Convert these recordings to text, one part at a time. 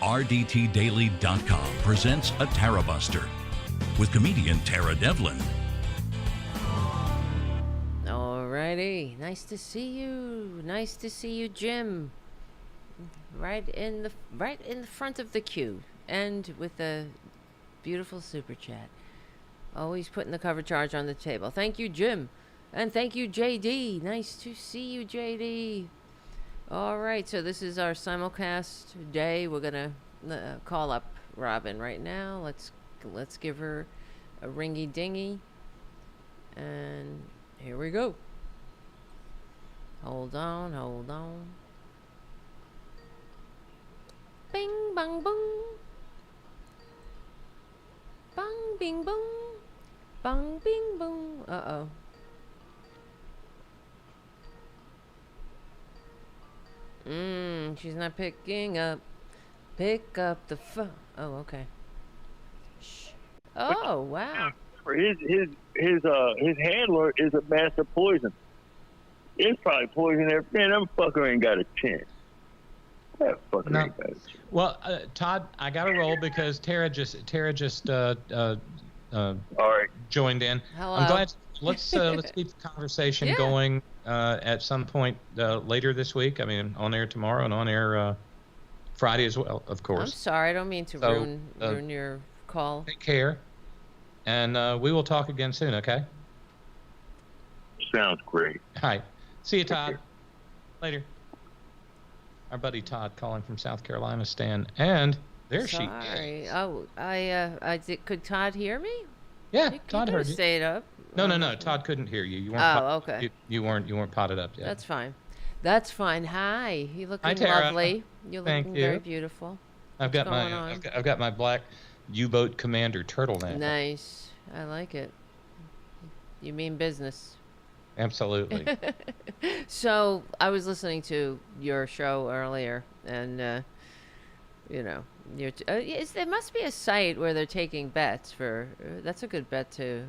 RDTDaily.com presents a Tarabuster with comedian Tara Devlin. Alrighty, nice to see you. Nice to see you, Jim. Right in the front of the queue, and with a beautiful super chat. Always putting the cover charge on the table. Thank you, Jim, and thank you, JD. Nice to see you, JD. All right, so this is our simulcast day. We're gonna call up Robyn right now. Let's give her a ringy dingy, and here we go. Hold on. Bing bang boom. Bang bing boom. Bang bing boom. Uh-oh. She's not picking up. Pick up the phone. Oh, okay. Shh. Oh, wow. His handler is a master poison. It's probably poison there. Man, that fucker ain't got a chance. That fucker ain't got a chance. Well, Todd, I got to roll because Tara just all right. joined in. Hello. I'm glad. Let's keep the conversation going at some point later this week. I mean, on air tomorrow and on air Friday as well, of course. I'm sorry, I don't mean to ruin your call. Take care, and we will talk again soon. Okay. Sounds great. All right. See you, Todd. Later. Our buddy Todd calling from South Carolina, Stan, and there she is. Sorry. Oh, could Todd hear me? Yeah, Todd heard you. Stayed up. No. Todd couldn't hear you. You weren't. Okay. You weren't potted up yet. That's fine. Hi. You looking Hi, Tara. lovely. You're Thank looking you. very beautiful. I've got my black U-boat commander turtleneck. Nice. I like it. You mean business. Absolutely. So I was listening to your show earlier, and there must be a site where they're taking bets for. That's a good bet to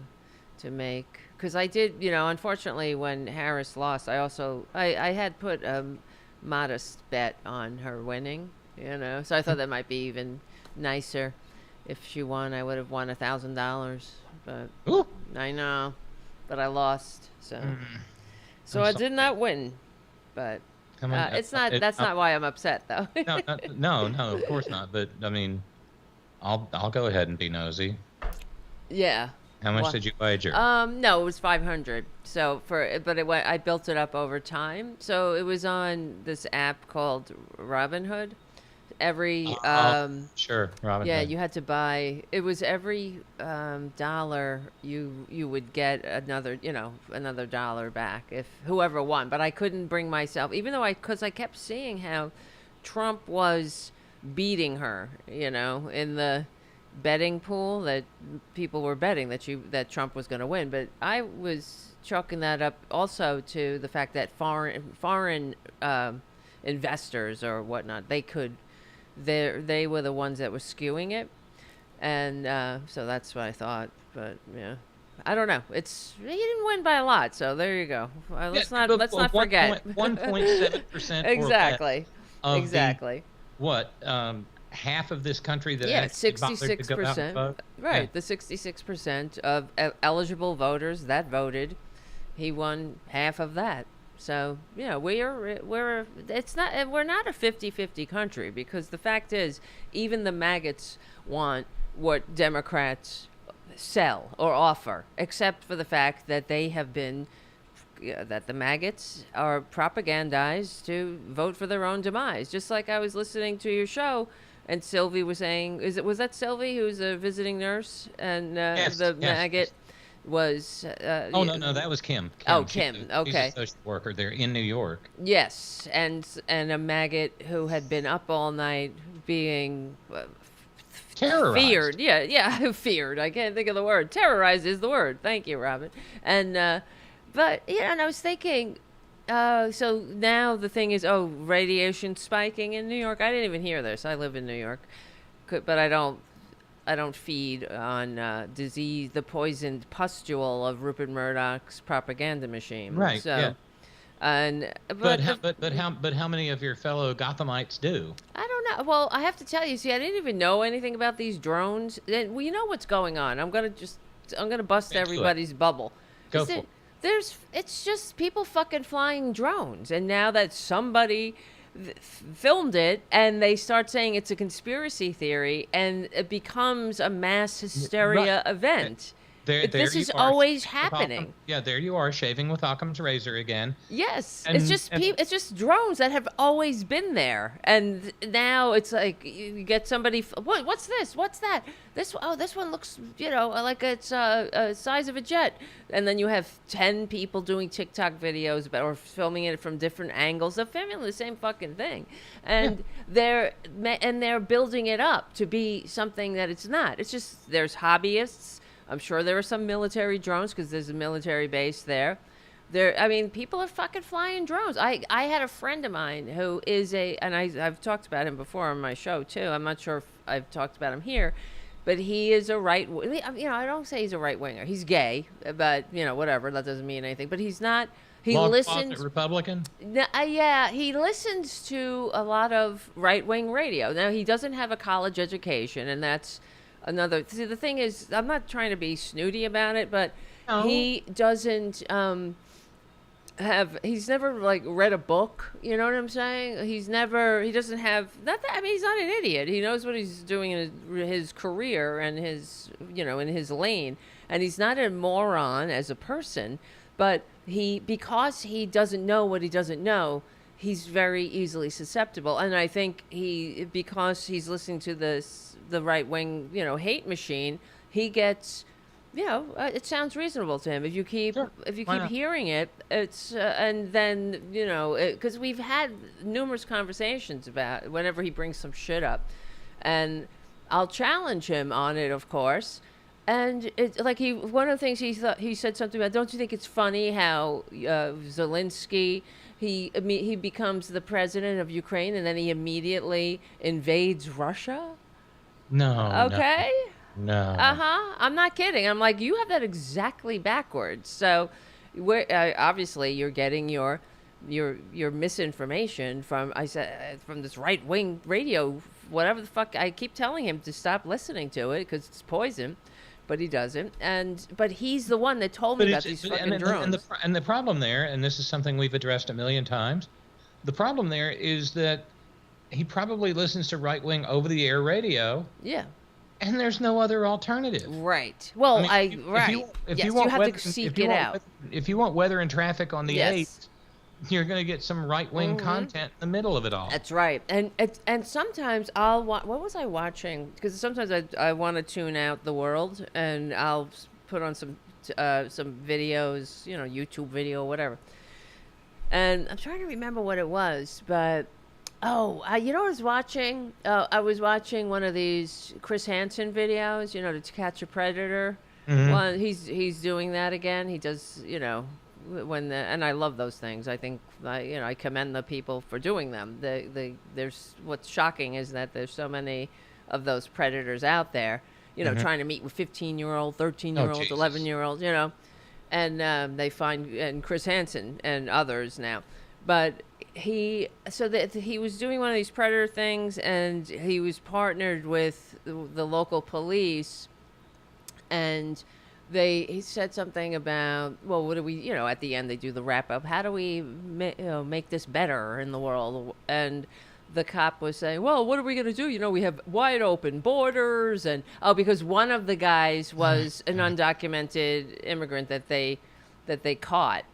make, because I did. Unfortunately, when Harris lost, I had put a modest bet on her winning. So I thought that might be even nicer. If she won, I would have won $1,000. But Ooh. I know, but I lost. So I did not win, but it's not. That's not why I'm upset, though. No, of course not. But I mean, I'll go ahead and be nosy. Yeah. How much did you wager? No, it was 500. So I built it up over time. So it was on this app called Robinhood. Sure, Robinhood. Yeah, you had to buy. It was every dollar you would get another dollar back if whoever won. But I couldn't bring myself, even though because I kept seeing how Trump was beating her, in the betting pool, that people were betting that Trump was going to win. But I was chalking that up also to the fact that foreign investors or whatnot, they were the ones that were skewing it, and so that's what I thought. But yeah, I don't know. He didn't win by a lot, so there you go. Let's not forget. 1.7%. Exactly. Exactly. Half of this country that 66%. Right, Yeah. The 66% of eligible voters that voted, he won half of that. So we're not a 50-50 country, because the fact is, even the maggots want what Democrats sell or offer, except for the fact that they have been that the maggots are propagandized to vote for their own demise. Just like I was listening to your show, and Sylvie was saying, was that Sylvie who's a visiting nurse, and maggot was no, that was Kim. Kim. She's Okay. a social worker there in New York. Yes, and a maggot who had been up all night being Terrorized. feared. Yeah, feared. I can't think of the word. Terrorized is the word. Thank you, Robyn. And but and I was thinking, so now the thing is, radiation spiking in New York. I didn't even hear this. I live in New York, but I don't feed on the poisoned pustule of Rupert Murdoch's propaganda machine. Right. So, And But how many of your fellow Gothamites do? I don't know. Well, I have to tell you, see, I didn't even know anything about these drones. Well, you know what's going on. I'm gonna bust everybody's bubble. Go for it. It's just people fucking flying drones, and now that somebody filmed it and they start saying it's a conspiracy theory, and it becomes a mass hysteria event. This is always happening. Yeah, there you are, shaving with Occam's razor again. Yes, it's just drones that have always been there, and now it's like you get somebody. What's this? What's that? This one looks, like it's a size of a jet, and then you have 10 people doing TikTok videos or filming it from different angles. They're filming the same fucking thing, and they're building it up to be something that it's not. It's just there's hobbyists. I'm sure there are some military drones because there's a military base there. People are fucking flying drones. I had a friend of mine who is and I've talked about him before on my show too. I'm not sure if I've talked about him here, but he is a I don't say he's a right winger. He's gay, but whatever. That doesn't mean anything. But he's not. He listens. Republican. Yeah, he listens to a lot of right wing radio. Now he doesn't have a college education, and that's another. See, the thing is, I'm not trying to be snooty about it, but he doesn't he's never read a book. You know what I'm saying? He doesn't have he's not an idiot. He knows what he's doing in his career and his, in his lane, and he's not a moron as a person, but because he doesn't know what he doesn't know, he's very easily susceptible. And I think because he's listening to the right wing, hate machine, he gets, it sounds reasonable to him. If you keep hearing it, it's and then because we've had numerous conversations about whenever he brings some shit up, and I'll challenge him on it, of course. And it's like one of the things he said something about. Don't you think it's funny how Zelensky? He becomes the president of Ukraine, and then he immediately invades Russia. No. Okay. No. I'm not kidding. I'm like, you have that exactly backwards. So, obviously you're getting your misinformation from this right wing radio, whatever the fuck. I keep telling him to stop listening to it because it's poison, but he doesn't. But he's the one that told me about these fucking drones. And the problem there, and this is something we've addressed a million times, the problem there is that he probably listens to right-wing over-the-air radio. Yeah. And there's no other alternative. Right. Well, if you have to seek it out. If you want weather and traffic on the 8th, you're going to get some right-wing content in the middle of it all. That's right. And sometimes I'll what was I watching? Because sometimes I want to tune out the world, and I'll put on some videos, YouTube video, whatever. And I'm trying to remember what it was, but I was watching? I was watching one of these Chris Hansen videos, to catch a predator. Mm-hmm. Well, he's doing that again. He does, and I love those things. I think, I commend the people for doing them. There's what's shocking is that there's so many of those predators out there, trying to meet with 15-year-old, 13-year-olds, 11-year-olds, and they find, and Chris Hansen and others now. But he was doing one of these predator things, and he was partnered with the local police, and he said something about, well, what do we, at the end they do the wrap up, how do we make this better in the world? And the cop was saying, well, what are we going to do? We have wide open borders, and because one of the guys was an undocumented immigrant that they caught.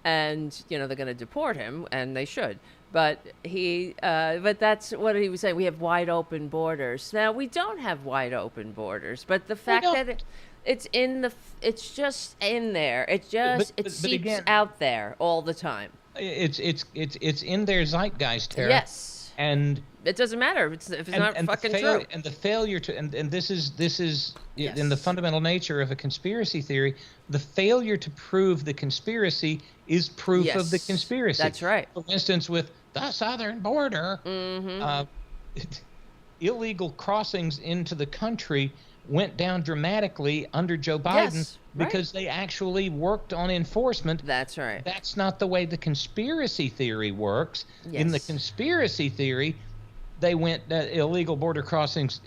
And, they're going to deport him, and they should. But but that's what he was saying. We have wide open borders. Now, we don't have wide open borders, but the fact that it's just in there. It seeps out there all the time. It's in their zeitgeist, Tara. Yes. And it doesn't matter if it's not fucking true. And the failure to and this is in the fundamental nature of a conspiracy theory. The failure to prove the conspiracy is proof of the conspiracy. That's right. For instance, with the southern border, illegal crossings into the country went down dramatically under Joe Biden Yes, because they actually worked on enforcement. That's right. That's not the way the conspiracy theory works. In the Yes. conspiracy theory, they went illegal border crossings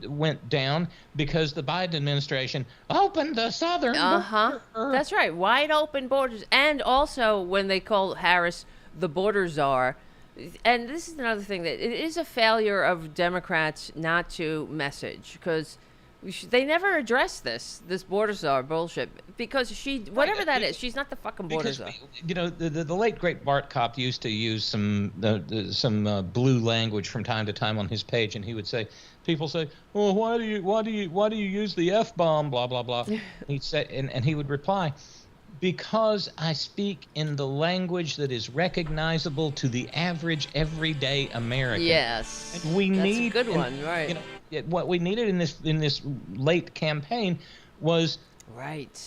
went down because the Biden administration opened the southern border. That's right. Wide open borders. And also when they call Harris the border czar. And this is another thing, that it is a failure of Democrats not to message, because they never address this border czar bullshit, because whatever that is, she's not the fucking border czar. You know, the late great Bart Kopp used to use some blue language from time to time on his page, and he would say, people say, "Well, why do you use the F-bomb, blah blah blah." He'd say, and he would reply, "Because I speak in the language that is recognizable to the average everyday American." Yes. And we need a good one, right? You know, what we needed in this late campaign was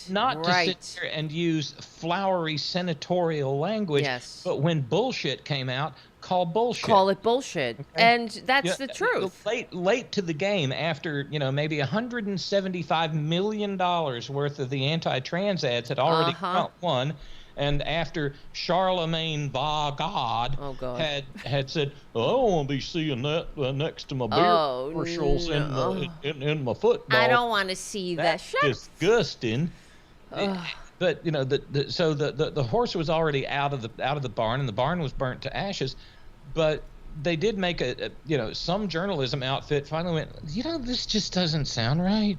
not to sit there and use flowery senatorial language, but when bullshit came out, call bullshit. Call it bullshit. Okay? And that's the truth. Late to the game, after maybe $175 million worth of the anti-trans ads had already won, and after Charlemagne by God, had said, "Oh, I don't want to be seeing that next to my beer commercials in my football. I don't want to see that. That's disgusting." But so the horse was already out of the barn, and the barn was burnt to ashes. But they did make some journalism outfit finally went, this just doesn't sound right.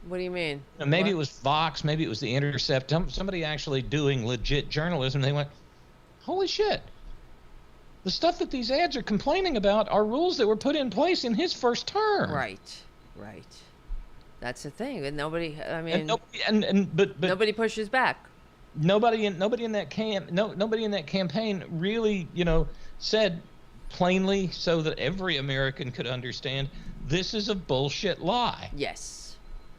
What do you mean? Maybe it was Vox, maybe it was The Intercept, somebody actually doing legit journalism. They went, holy shit. The stuff that these ads are complaining about are rules that were put in place in his first term. Right. That's the thing. And nobody, but nobody pushes back. Nobody in that campaign really, said plainly, so that every American could understand, this is a bullshit lie. Yes.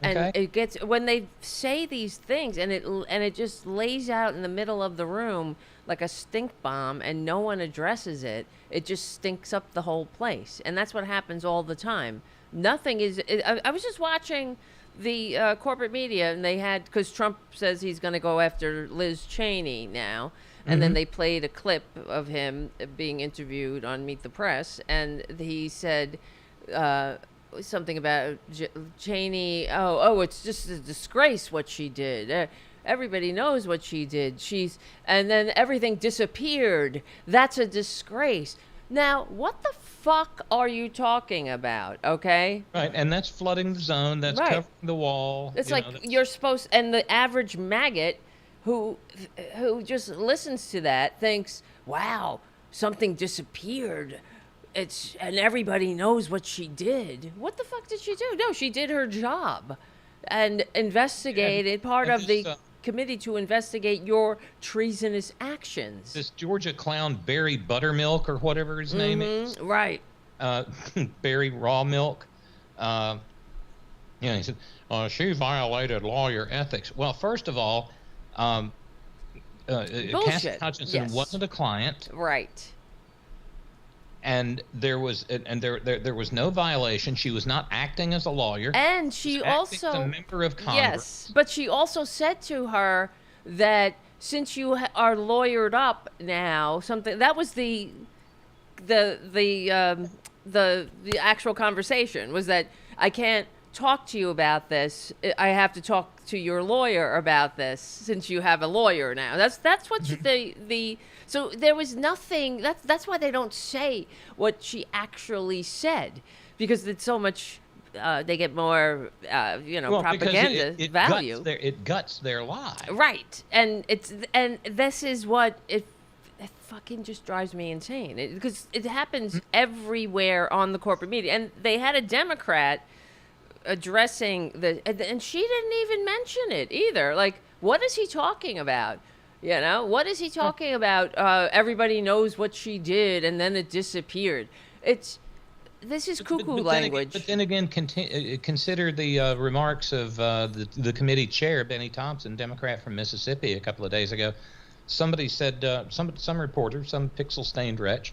Okay? And it gets, when they say these things, and it just lays out in the middle of the room like a stink bomb, and no one addresses it, it just stinks up the whole place. And that's what happens all the time. Nothing is. I was just watching the corporate media, and they had, because Trump says he's going to go after Liz Cheney now, and then they played a clip of him being interviewed on Meet the Press, and he said something about Cheney. Oh, it's just a disgrace what she did. Everybody knows what she did. And then everything disappeared. That's a disgrace. Now, what the fuck are you talking about, okay? Right, and that's flooding the zone. That's covering the wall. It's you're supposed, and the average maggot who just listens to that thinks, wow, something disappeared. And everybody knows what she did. What the fuck did she do? No, she did her job and investigated, part of the committee to investigate your treasonous actions. This Georgia clown Barry Buttermilk, or whatever his name is. Right. Barry Raw Milk. He said, she violated lawyer ethics. Well, first of all, Cassidy Hutchinson wasn't a client. Right. And there was no violation. She was not acting as a lawyer. And she also as a member of Congress. Yes, but she also said to her that since you are lawyered up now, something that was the actual conversation was that I can't talk to you about this. I have to talk to your lawyer about this since you have a lawyer now. That's what so there was nothing. That's why they don't say what she actually said, because it's so much. They get more, propaganda it value. It guts their lie. Right, and this is what it fucking just drives me insane, because it happens everywhere on the corporate media, and they had a Democrat addressing and she didn't even mention it either. Like, what is he talking about? What is he talking about? Everybody knows what she did, and then it disappeared. This is cuckoo language. But then again, consider the remarks of the committee chair, Benny Thompson, Democrat from Mississippi, a couple of days ago. Somebody said, some reporter, some pixel-stained wretch,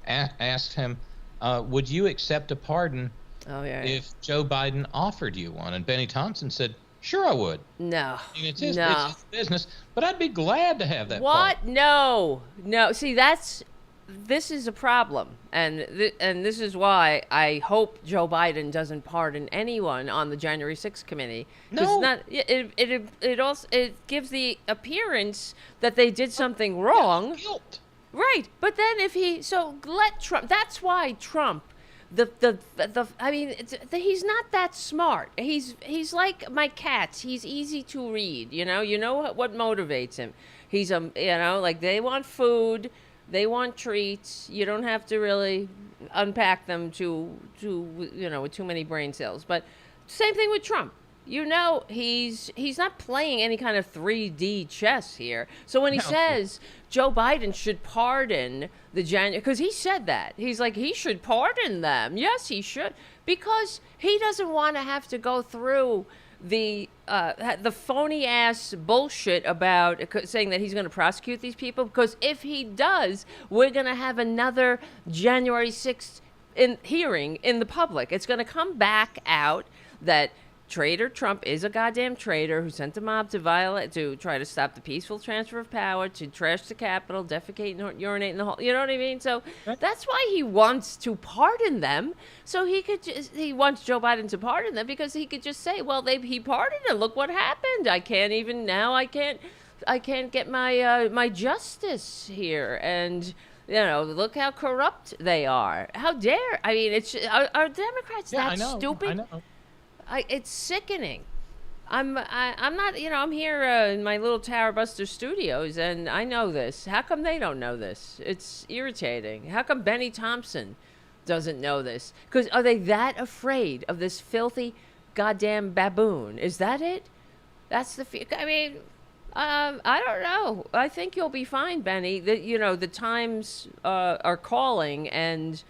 asked him, would you accept a pardon Oh, yeah. if Joe Biden offered you one. And Benny Thompson said, sure, I would. No. I mean, it's his business, but I'd be glad to have that What? part. No. See, this is a problem, and this is why I hope Joe Biden doesn't pardon anyone on the January 6th committee. No. It gives the appearance that they did something wrong. Guilt. Right, but then let Trump. That's why Trump. He's not that smart. He's like my cats. He's easy to read. You know what motivates him. He's like they want food, they want treats. You don't have to really unpack them to with too many brain cells. But same thing with Trump. He's not playing any kind of 3D chess here. So when he says Joe Biden should pardon the January, because he said that. He's like, he should pardon them. Yes, he should. Because he doesn't want to have to go through the phony ass bullshit about saying that he's going to prosecute these people. Because if he does, we're going to have another January 6th hearing in the public. It's going to come back out that Traitor Trump is a goddamn traitor who sent the mob to try to stop the peaceful transfer of power, to trash the Capitol, defecate and urinate in the hall. You know what I mean? So that's why he wants to pardon them. So he wants Joe Biden to pardon them because he could just say, well, he pardoned them. Look what happened. I can't get my justice here. And look how corrupt they are. How dare? I mean, are Democrats that stupid? I know. It's sickening. I'm not, I'm here in my little Tarabuster studios, and I know this. How come they don't know this? It's irritating. How come Benny Thompson doesn't know this? Because are they that afraid of this filthy goddamn baboon? Is that it? That's the I mean, I don't know. I think you'll be fine, Benny. The Times are calling, and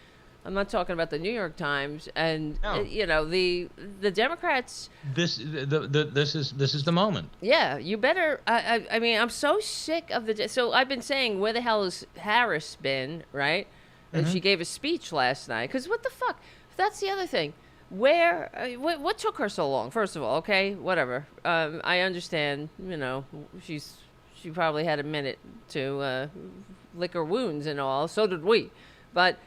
I'm not talking about the New York Times, and the Democrats. This is the moment. Yeah, you better. I mean, I'm so sick of So I've been saying, where the hell has Harris been, right? And she gave a speech last night. Because what the fuck? That's the other thing. What took her so long? First of all, okay, whatever. I understand. She probably had a minute to lick her wounds and all. So did we, but.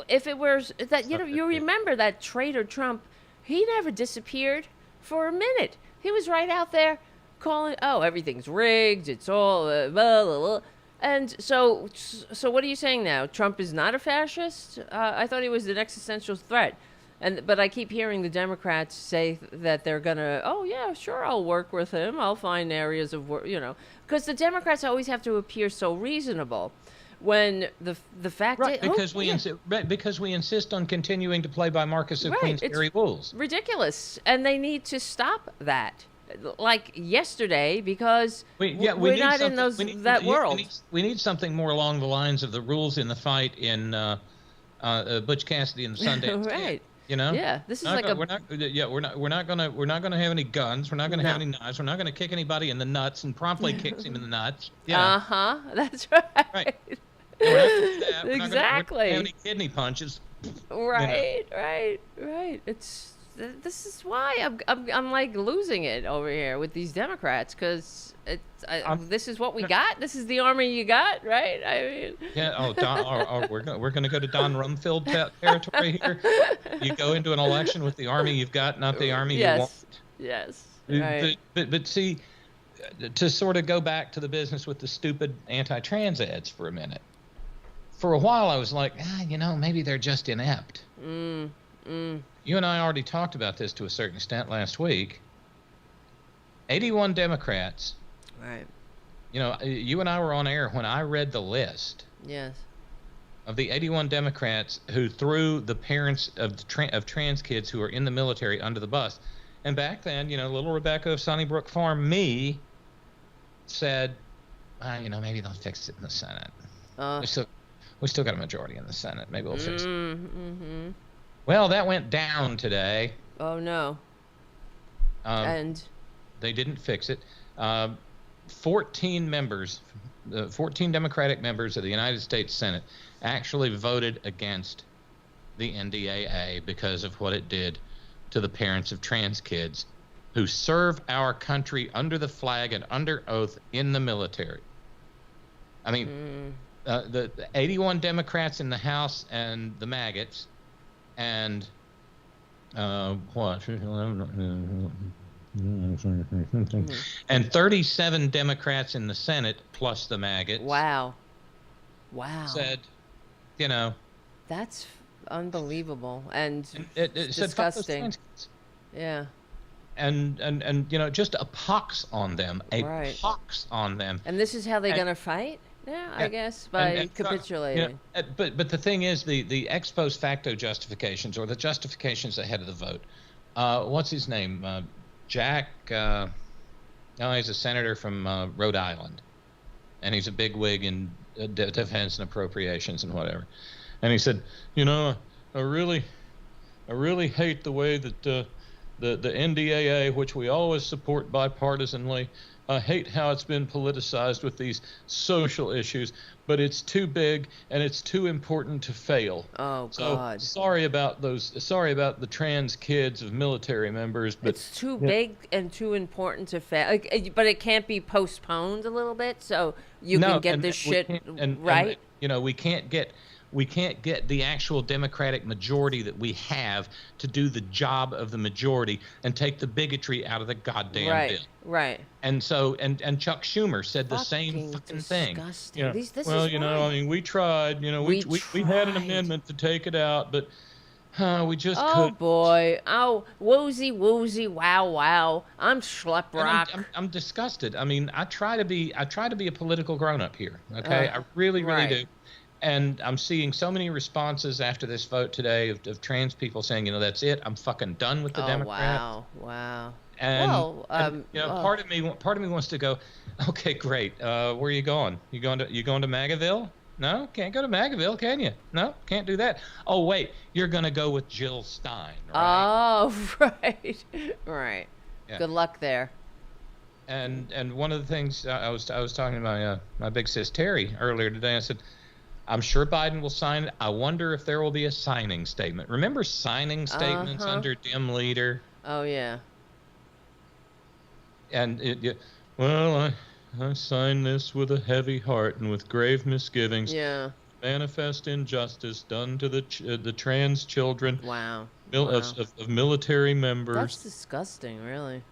If it was that, you remember that traitor Trump, he never disappeared for a minute. He was right out there calling, oh, everything's rigged. It's all blah, blah, blah. And so what are you saying now? Trump is not a fascist? I thought he was an existential threat. But I keep hearing the Democrats say that they're going to, oh, yeah, sure, I'll work with him. I'll find areas of work, because the Democrats always have to appear so reasonable. When the fact is, because we insist on continuing to play by Marcus of Queensberry rules. Ridiculous, and they need to stop that. Like yesterday, because we're not in that world. We need something more along the lines of the rules in the fight in Butch Cassidy and the Sundance right. Kid, Yeah, this is we're not gonna have any guns. We're not gonna have any knives. We're not gonna kick anybody in the nuts and promptly kicks him in the nuts. That's right. Right. We're not gonna do that. Exactly. We're not gonna have any kidney punches. Right. This is why I'm like losing it over here with these Democrats, because this is what we got. This is the army you got, right? I mean, we're gonna go to Don Rumfield territory here. You go into an election with the army you've got, not the army you want. Yes. Right. But see, to sort of go back to the business with the stupid anti-trans ads for a minute. For a while, I was like, maybe they're just inept. You and I already talked about this to a certain extent last week. 81 Democrats. Right. You and I were on air when I read the list. Yes. Of the 81 Democrats who threw the parents of trans kids who are in the military under the bus. And back then, little Rebecca of Sunnybrook Farm, said, maybe they'll fix it in the Senate. We still got a majority in the Senate. Maybe we'll fix it. Mm-hmm. Well, that went down today. Oh, no. And? They didn't fix it. 14 Democratic members of the United States Senate actually voted against the NDAA because of what it did to the parents of trans kids who serve our country under the flag and under oath in the military. I mean, the 81 Democrats in the House and the maggots, and and 37 Democrats in the Senate plus the maggots. Wow. Said, that's unbelievable and it disgusting. Said, yeah. And just a pox on them, right. Pox on them. And this is how they're going to fight? Yeah, I guess, by capitulating. But the thing is, the ex post facto justifications, or the justifications ahead of the vote. What's his name? Jack. He's a senator from Rhode Island, and he's a bigwig in defense and appropriations and whatever. And he said, I really hate the way that the NDAA, which we always support bipartisanly, I hate how it's been politicized with these social issues, but it's too big and it's too important to fail. Oh, so, God. Sorry about the trans kids of military members, but it's too big and too important to fail. But it can't be postponed a little bit, so you can get this shit right. We can't get the actual Democratic majority that we have to do the job of the majority and take the bigotry out of the goddamn bill. Right. And so, and Chuck Schumer said the same fucking thing. We tried. We had an amendment to take it out, but we just couldn't. Oh boy! Oh, woozy! Wow! I'm schlep rock. I'm disgusted. I mean, I try to be a political grown-up here. Okay, I really do. And I'm seeing so many responses after this vote today of trans people saying, that's it. I'm fucking done with the Democrats. Wow. And, part of me wants to go, okay, great. Where are you going? You going to MAGAville? No, can't go to MAGAville, can you? No, can't do that. Oh wait, you're gonna go with Jill Stein, right? Oh, right. Yeah. Good luck there. And one of the things I was talking to my big sis Terry earlier today. I said, I'm sure Biden will sign it. I wonder if there will be a signing statement. Remember signing statements under dim leader? Oh, yeah. And I signed this with a heavy heart and with grave misgivings. Yeah. Manifest injustice done to the trans children. Wow. Of military members. That's disgusting, really.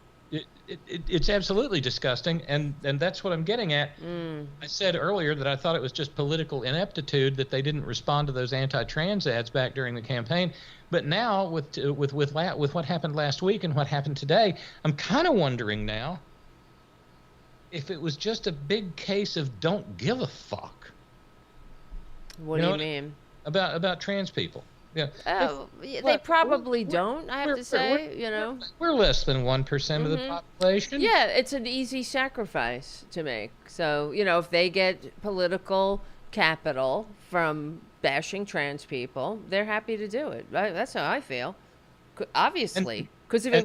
It's absolutely disgusting, and that's what I'm getting at. I said earlier that I thought it was just political ineptitude that they didn't respond to those anti-trans ads back during the campaign. But now, with what happened last week and what happened today, I'm kind of wondering now if it was just a big case of don't give a fuck. What do you mean? About trans people. Yeah. Oh, they probably don't, I have to say, We're less than 1% of the population. Yeah, it's an easy sacrifice to make. So, if they get political capital from bashing trans people, they're happy to do it. That's how I feel. Obviously. Because if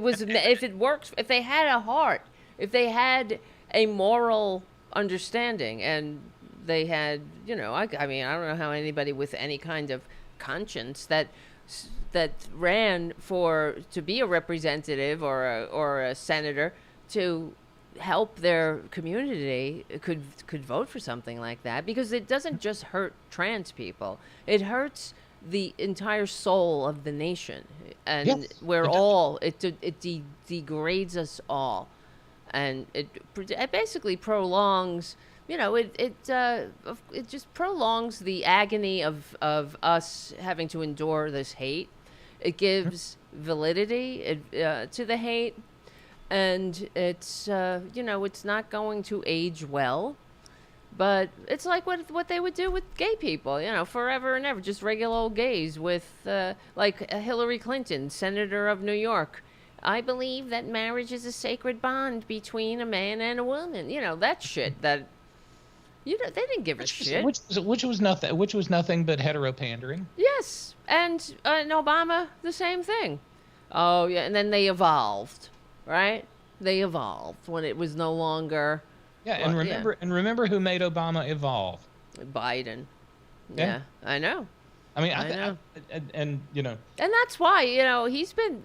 it works, if they had a heart, if they had a moral understanding, and they had, I mean, I don't know how anybody with any kind of conscience that ran to be a representative or a senator to help their community could vote for something like that, because it doesn't just hurt trans people, it hurts the entire soul of the nation, and it degrades us all, and it basically prolongs. It just prolongs the agony of us having to endure this hate. It gives validity to the hate, and it's it's not going to age well. But it's like what they would do with gay people, forever and ever, just regular old gays with like Hillary Clinton, Senator of New York. I believe that marriage is a sacred bond between a man and a woman. That shit that. They didn't give a shit. Which was nothing but hetero pandering. Yes, and Obama, the same thing. Oh yeah, and then they evolved, right? They evolved when it was no longer. Yeah, and remember who made Obama evolve? Biden. Yeah, I know. I mean, I know. and you know, And that's why,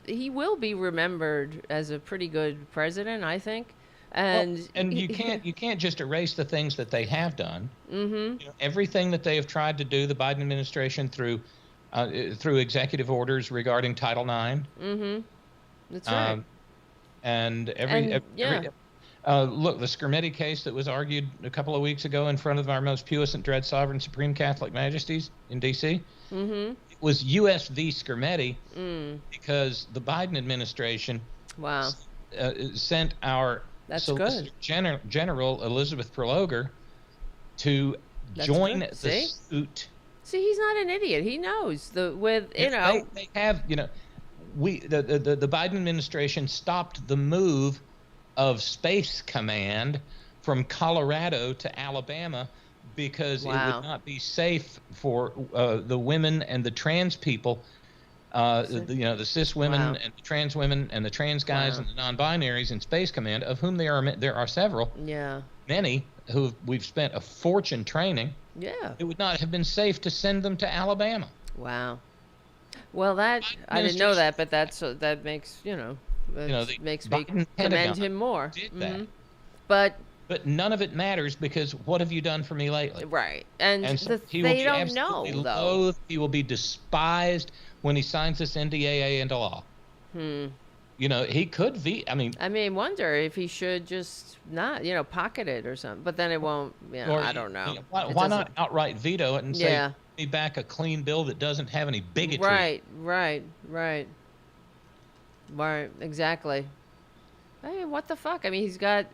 he will be remembered as a pretty good president, I think. And you can't just erase the things that they have done. Mm-hmm. Everything that they have tried to do, the Biden administration through executive orders regarding Title IX. Mm-hmm. That's right. And look, the Skirmetti case that was argued a couple of weeks ago in front of our most puissant, dread, sovereign, supreme Catholic majesties in D.C. Mm-hmm. It was U.S. v. Skirmetti because the Biden administration sent our Solicitor General Elizabeth Prelogar to join the suit. See, he's not an idiot. He knows they have, the Biden administration stopped the move of Space Command from Colorado to Alabama because it would not be safe for the women and the trans people, the cis women and the trans women and the trans guys and the non-binaries in Space Command, of whom there are several. Yeah. Many who we've spent a fortune training. Yeah. It would not have been safe to send them to Alabama. Wow. Well, I didn't know that, but that makes makes me commend him more. Did that. But none of it matters because what have you done for me lately? Right. And so they don't know, though. He will be despised when he signs this NDAA into law. He could I wonder if he should just not, pocket it or something. But then it won't, I don't know. Why not outright veto it and say, give me back a clean bill that doesn't have any bigotry? Right, exactly. I mean, what the fuck? I mean, he's got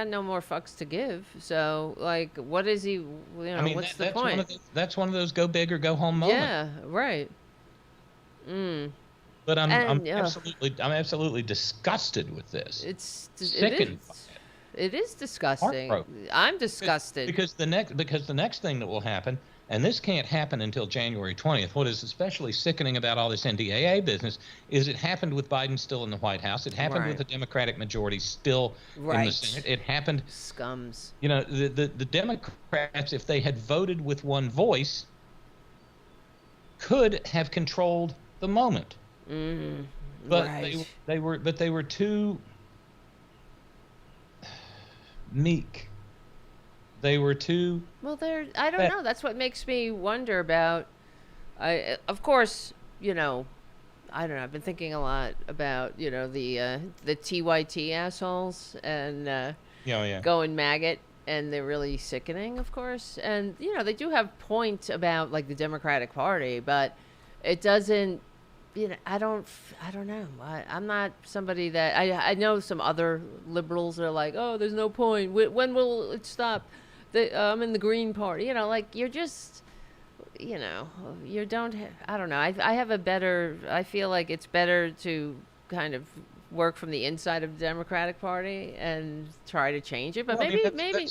no more fucks to give. So, like, what is he? What's the point? That's one of those go big or go home moments. Yeah, right. But I'm absolutely disgusted with this. It is disgusting. I'm disgusted because the next thing that will happen. And this can't happen until January 20th. What is especially sickening about all this NDAA business is it happened with Biden still in the White House. It happened with the Democratic majority still in the Senate. It happened. Scums. The Democrats, if they had voted with one voice, could have controlled the moment. But they were too meek. They were too... Well, I don't know. That's what makes me wonder about... Of course, I don't know. I've been thinking a lot about, the TYT assholes and going maggot, and they're really sickening, of course. And, they do have point about, like, the Democratic Party, but it doesn't... I don't know. I'm not somebody that... I know some other liberals that are like, oh, there's no point. When will it stop? I'm in the Green Party. You're just, you don't have... I don't know. I have a better... I feel like it's better to kind of work from the inside of the Democratic Party and try to change it. But maybe,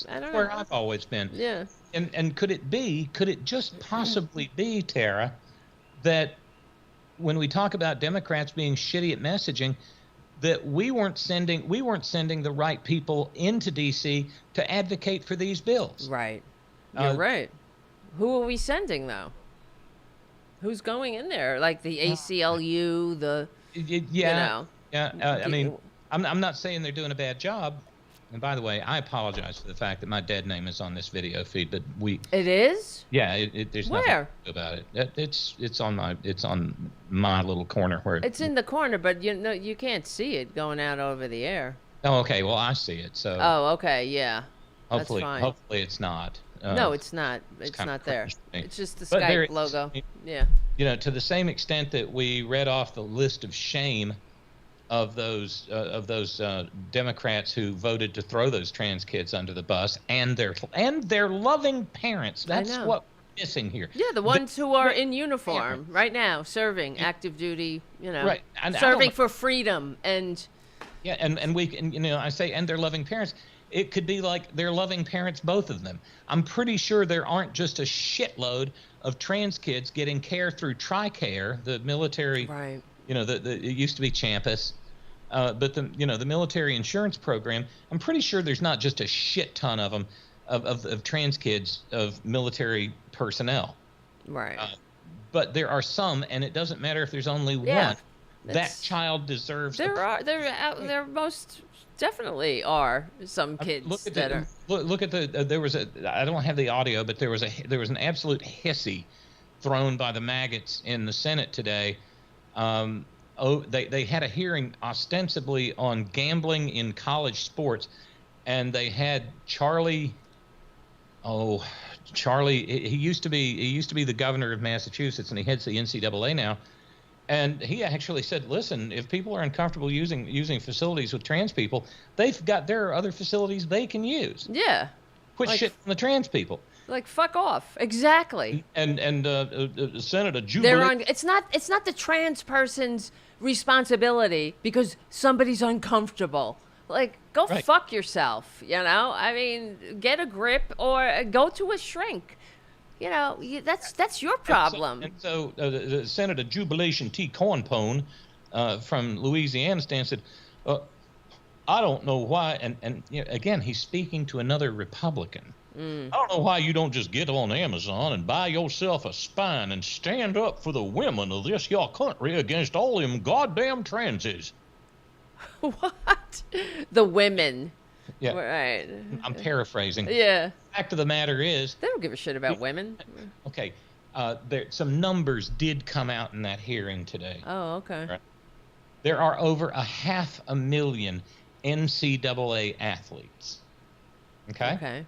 I don't know. Where I've always been. Yeah. And could it just possibly be, Tara, that when we talk about Democrats being shitty at messaging, that we weren't sending the right people into D.C. to advocate for these bills. Right. You're right. Who are we sending, though? Who's going in there? Like the ACLU, I mean, I'm not saying they're doing a bad job. And by the way, I apologize for the fact that my dead name is on this video feed, but It is? Yeah, there's nothing about it. It's on my little corner where it's in the corner, but you can't see it going out over the air. Oh, okay. Well, I see it. So. Oh, okay. Yeah. Hopefully, that's fine. Hopefully, it's not. No, it's not. It's not there. It's just the Skype logo. Yeah. To the same extent that we read off the list of shame of those Democrats who voted to throw those trans kids under the bus and their loving parents. That's what we're missing here. Yeah, the ones who are in uniform right now, serving active duty. Right. Serving for freedom and. Yeah, and I say and their loving parents. It could be like their loving parents, both of them. I'm pretty sure there aren't just a shitload of trans kids getting care through TRICARE, the military. Right. It used to be Champus, but the military insurance program. I'm pretty sure there's not just a shit ton of them, of trans kids, of military personnel. Right. but there are some, and it doesn't matter if there's only Yeah. one. That child deserves. There most definitely are some kids that are. Look at the. There was a. I don't have the audio, but there was an absolute hissy thrown by the maggots in the Senate today. They had a hearing ostensibly on gambling in college sports, and they had Charlie. He used to be the governor of Massachusetts, and he heads the NCAA now. And he actually said, "Listen, if people are uncomfortable using facilities with trans people, there are other facilities they can use. Yeah. Quit shitting on the trans people. Like, fuck off. Exactly. And Senator Jubilee. It's not the trans person's responsibility because somebody's uncomfortable. Like, go fuck yourself. You know, I mean, get a grip or go to a shrink. You know, that's your problem. And so Senator Jubilation T. Cornpone from Louisiana stands and said, I don't know why. And you know, again, he's speaking to another Republican. I don't know why you don't just get on Amazon and buy yourself a spine and stand up for the women of this your country against all them goddamn transies. What? The women. Yeah. Right. I'm paraphrasing. Yeah. The fact of the matter is, they don't give a shit about women. Okay. Some numbers did come out in that hearing today. Oh, okay. Right? There are over 500,000 NCAA athletes. Okay? Okay.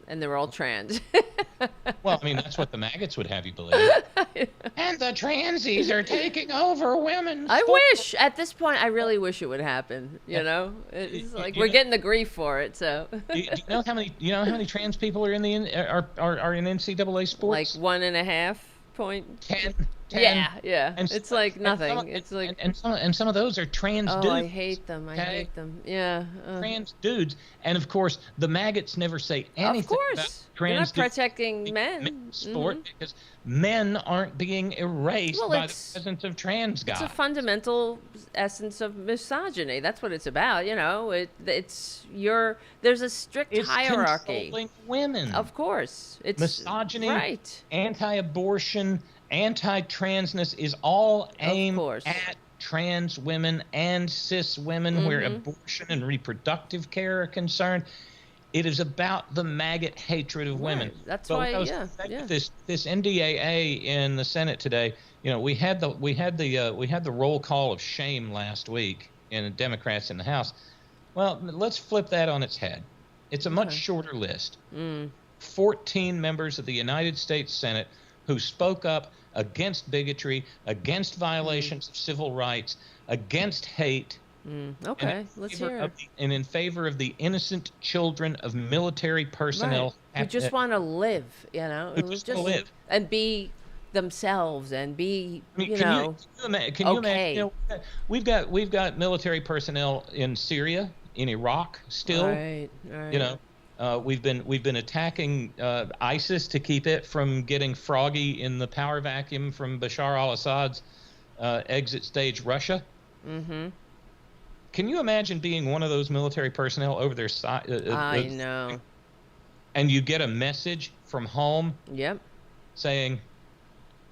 And they're all trans. Well, I mean, that's what the maggots would have you believe. And the transies are taking over women's I sport. wish, at this point, I really wish it would happen. You know? It's like we're getting the grief for it, so. Do you know how many trans people are in are in NCAA sports? Like 1.5 point. 10. Yeah. And it's like nothing. It's like. And some of those are trans dudes. Oh, I hate them. I hate them. Yeah. Trans dudes, and of course the maggots never say anything of course. about They're trans not protecting men. sport because men aren't being erased by the it's- presence of trans guys. It's a fundamental essence of misogyny. That's what it's about. You know, there's a strict It's hierarchy. controlling women. Of course, it's Misogyny, right? anti-abortion, anti-transness is all aimed at trans women and cis women where abortion and reproductive care are concerned. It is about the maggot hatred of women. That's but why, This NDAA in the Senate today, you know, we had the roll call of shame last week in the Democrats in the House. Well, let's flip that on its head. It's a much shorter list. 14 members of the United States Senate who spoke up against bigotry, against violations of civil rights, against hate. Okay, let's hear it. And in favor of the innocent children of military personnel. Who just want to live, you know? Who just want to live. And be themselves and be, Can you okay. imagine? You know, we've got military personnel in Syria, in Iraq still. Right. You know, we've been attacking ISIS to keep it from getting froggy in the power vacuum from Bashar al-Assad's exit stage Russia. Mm-hmm. Can you imagine being one of those military personnel over their side? I know. And you get a message from home. Yep. Saying,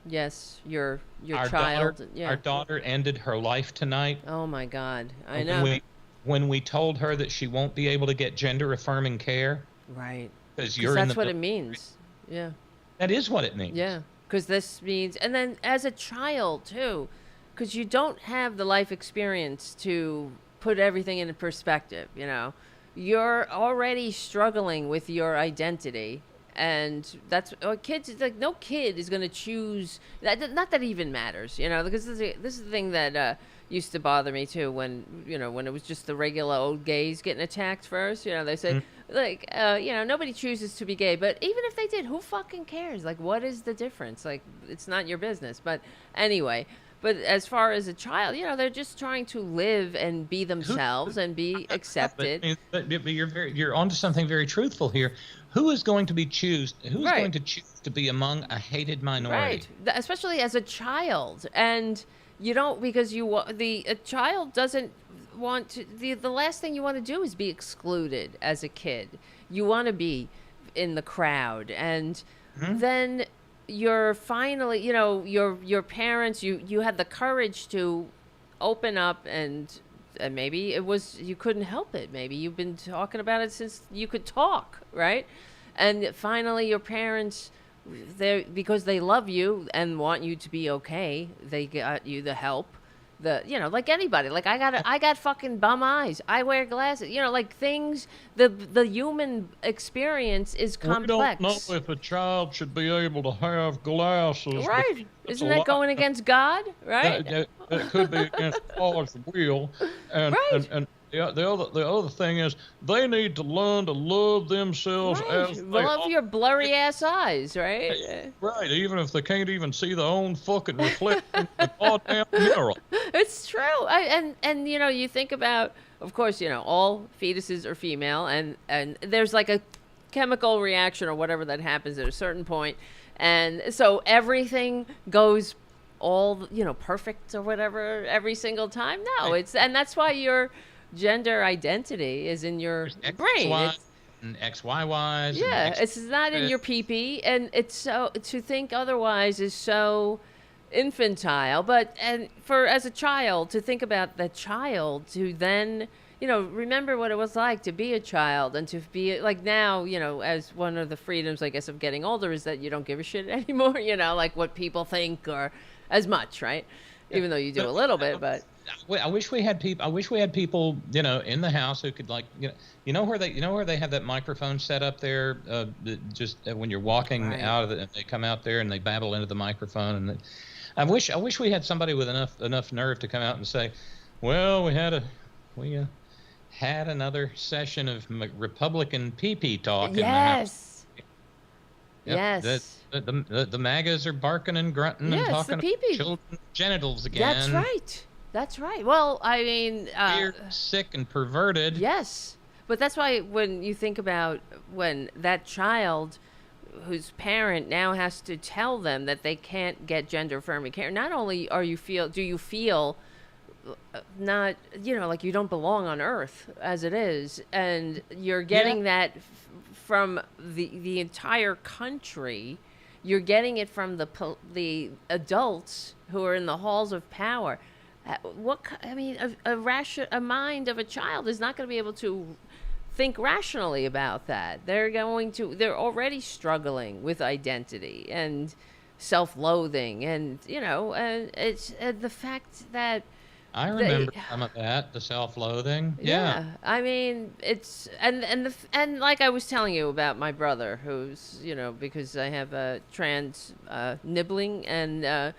yes, your our child. Our daughter ended her life tonight. Oh my God, I know. When we told her that she won't be able to get gender-affirming care. Right. Because that's what it means. Yeah. That is what it means. Yeah. Because this means, and then as a child too, because you don't have the life experience to put everything into perspective. You know, you're already struggling with your identity. And that's kids. Like no kid is going to choose that. Not that it even matters, you know, because this is the thing that used to bother me too. When when it was just the regular old gays getting attacked first, you know, they said nobody chooses to be gay, but even if they did, who fucking cares? Like, what is the difference? Like, it's not your business. But anyway. But as far as a child, they're just trying to live and be themselves and be accepted. But you're onto something very truthful here. Who is going to choose to be among a hated minority? Right, especially as a child, and you don't because a child doesn't want to. The last thing you want to do is be excluded as a kid. You want to be in the crowd, and then you're finally, your parents, you had the courage to open up, and maybe it was, you couldn't help it. Maybe you've been talking about it since you could talk, right? And finally your parents, because they love you and want you to be okay, they got you the help. Like anybody, like I got fucking bum eyes. I wear glasses. Like things. The human experience is complex. We don't know if a child should be able to have glasses. Right? Isn't that going against God? Right? It could be against God's will. And, right. And the other thing is they need to learn to love themselves as they love your blurry ass eyes, right? Right, even if they can't even see their own fucking reflection in the goddamn mirror. It's true. And you think about, of course, all fetuses are female, and there's like a chemical reaction or whatever that happens at a certain point, and so everything goes all perfect or whatever every single time. No, and that's why your gender identity is in your brain. And XYYs. Yeah, it's not in your PP, and it's so, to think otherwise is so infantile. And as a child, to think about the child, to then remember what it was like to be a child, and to be like now, as one of the freedoms, I guess, of getting older is that you don't give a shit anymore, like what people think, or as much, right? Even though you do a little bit, but I wish we had people. I wish we had people, in the house who could, like, where they have that microphone set up there, just when you're walking out of it, and they come out there and they babble into the microphone. And I wish we had somebody with enough nerve to come out and say, well, we had another session of Republican pee-pee talk in the house. Yes. The MAGAs are barking and grunting and talking about children's genitals again. That's right. Well, I mean, you're sick and perverted. Yes, but that's why when you think about when that child whose parent now has to tell them that they can't get gender affirming care, not only do you feel not, like you don't belong on Earth as it is, and you're getting that from the entire country. You're getting it from the adults who are in the halls of power. A mind of a child is not going to be able to think rationally about that. They're already struggling with identity and self-loathing, and it's the fact that I remember some of that, the self-loathing. Yeah. I mean, it's and like I was telling you about my brother, who's because I have a trans nibbling, and and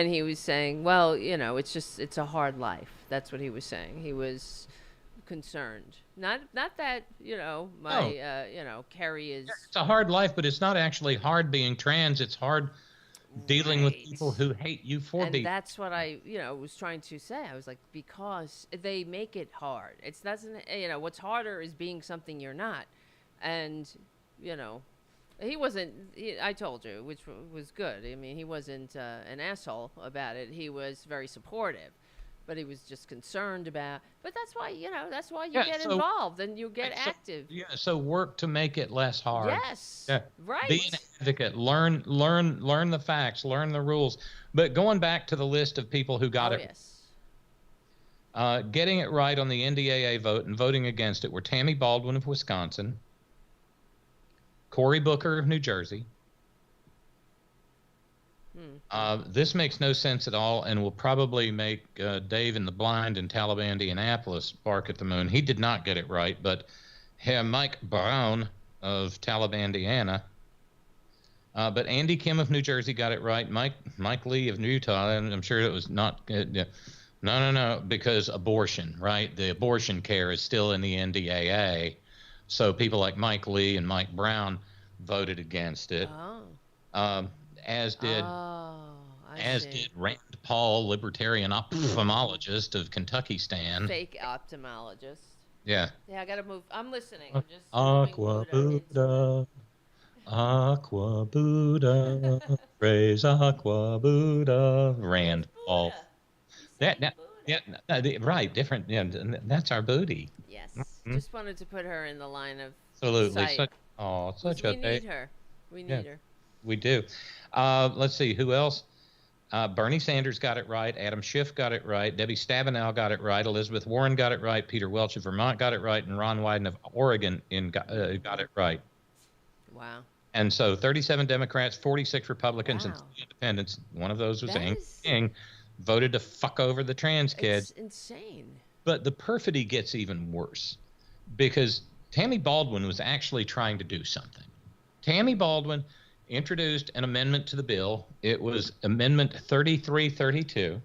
he was saying, well, it's a hard life. That's what he was saying. He was concerned. Not that Carrie is. It's a hard life, but it's not actually hard being trans. It's hard dealing with people who hate you for being. And that's what I, was trying to say. I was like, because they make it hard. It doesn't, what's harder is being something you're not. And, he wasn't, I told you, which was good. I mean, he wasn't an asshole about it. He was very supportive. But he was just concerned about. But that's why, you get involved and you get active. So work to make it less hard. Yes. Yeah. Right. Be an advocate. Learn the facts. Learn the rules. But going back to the list of people who got it. Yes. Getting it right on the NDAA vote and voting against it were Tammy Baldwin of Wisconsin, Cory Booker of New Jersey. This makes no sense at all, and will probably make Dave and the Blind in Taliban, Indianapolis, bark at the moon. He did not get it right, but Mike Brown of Taliban, Indiana. But Andy Kim of New Jersey got it right. Mike Lee of Utah, and I'm sure it was not. No, because abortion, right? The abortion care is still in the NDAA, so people like Mike Lee and Mike Brown voted against it. Oh. As did Rand Paul, libertarian ophthalmologist of Kentucky Stan. Fake ophthalmologist. Yeah. Yeah, I gotta move. I'm listening. I'm just Aqua Buddha, Aqua Buddha, praise Aqua Buddha. Rand Paul. Right. Different. Yeah, that's our booty. Yes. Just wanted to put her in the line of absolutely. sight. Such a. We need her. We need her. We do. Let's see, who else? Bernie Sanders got it right. Adam Schiff got it right. Debbie Stabenow got it right. Elizabeth Warren got it right. Peter Welch of Vermont got it right. And Ron Wyden of Oregon got it right. Wow. And so 37 Democrats, 46 Republicans, Wow. and 3 independents. One of those was That Amy is- King, voted to fuck over the trans kids. It's insane. But the perfidy gets even worse because Tammy Baldwin was actually trying to do something. Tammy Baldwin introduced an amendment to the bill. It was Amendment 3332,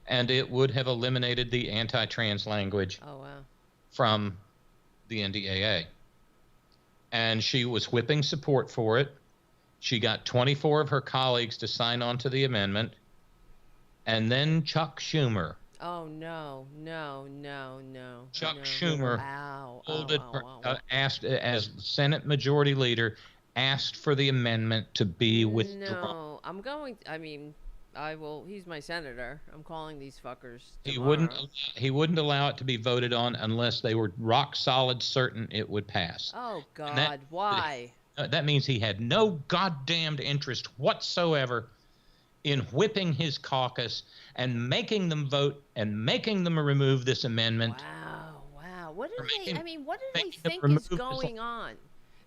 and it would have eliminated the anti-trans language Oh, wow. from the NDAA. And she was whipping support for it. She got 24 of her colleagues to sign on to the amendment. And then Chuck Schumer. Oh, no. Chuck no. Schumer Ow. folded Ow. asked, as Senate Majority Leader, asked for the amendment to be withdrawn. No, I'm going. I mean, I will. He's my senator. I'm calling these fuckers. He tomorrow. wouldn't allow it to be voted on unless they were rock solid certain it would pass. Oh God, that- why? That means he had no goddamned interest whatsoever in whipping his caucus and making them vote and making them remove this amendment. Wow. What Or do they? making- I mean, what do they making them think remove is this- going on?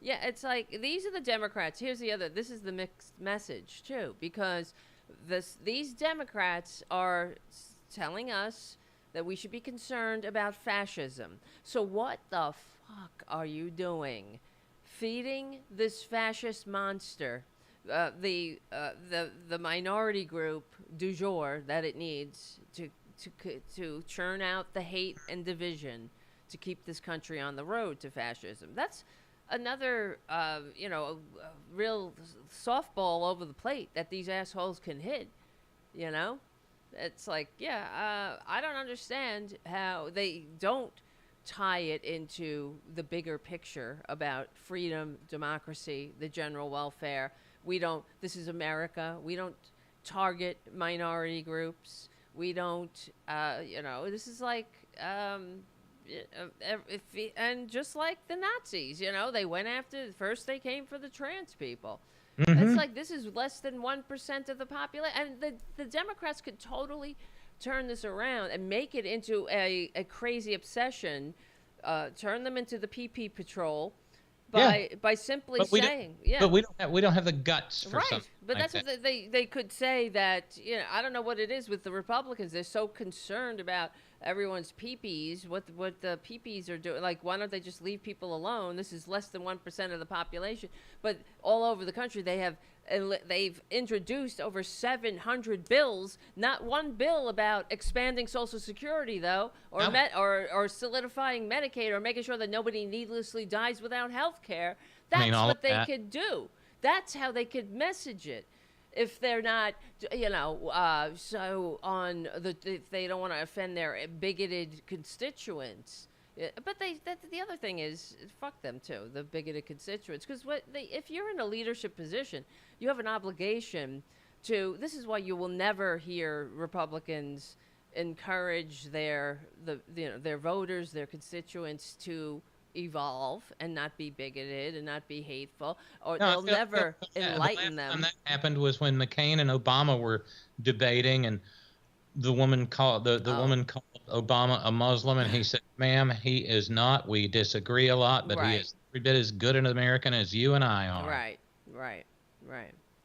Yeah, it's like these are the Democrats. Here's the other. This is the mixed message too, because these Democrats are telling us that we should be concerned about fascism. So what the fuck are you doing? Feeding this fascist monster the minority group du jour that it needs to churn out the hate and division to keep this country on the road to fascism. That's another, a real softball over the plate that these assholes can hit. You know, it's like, I don't understand how they don't tie it into the bigger picture about freedom, democracy, the general welfare. This is America. We don't target minority groups. We don't, this is like, and just like the Nazis, they went after, first they came for the trans people. Mm-hmm. It's like, this is less than 1% of the population. And the Democrats could totally turn this around and make it into a crazy obsession, turn them into the PP patrol by simply saying, But we don't have the guts for something. But like that's that. what they could say that, I don't know what it is with the Republicans. They're so concerned about everyone's peepees, what the peepees are doing. Like, why don't they just leave people alone? This is less than 1% of the population. But all over the country, they've introduced over 700 bills. Not one bill about expanding Social Security, though, or solidifying Medicaid, or making sure that nobody needlessly dies without health care. That's what they could do. That's how they could message it. If they're not, if they don't want to offend their bigoted constituents. But the other thing is, fuck them too, the bigoted constituents. Because if you're in a leadership position, you have an obligation to. This is why you will never hear Republicans encourage their voters, their constituents to evolve and not be bigoted and not be hateful, or they'll never enlighten them. And that happened was when McCain and Obama were debating, and the woman called woman called Obama a Muslim, and he said, "Ma'am, he is not. We disagree a lot, but he is every bit as good an American as you and I are." Right.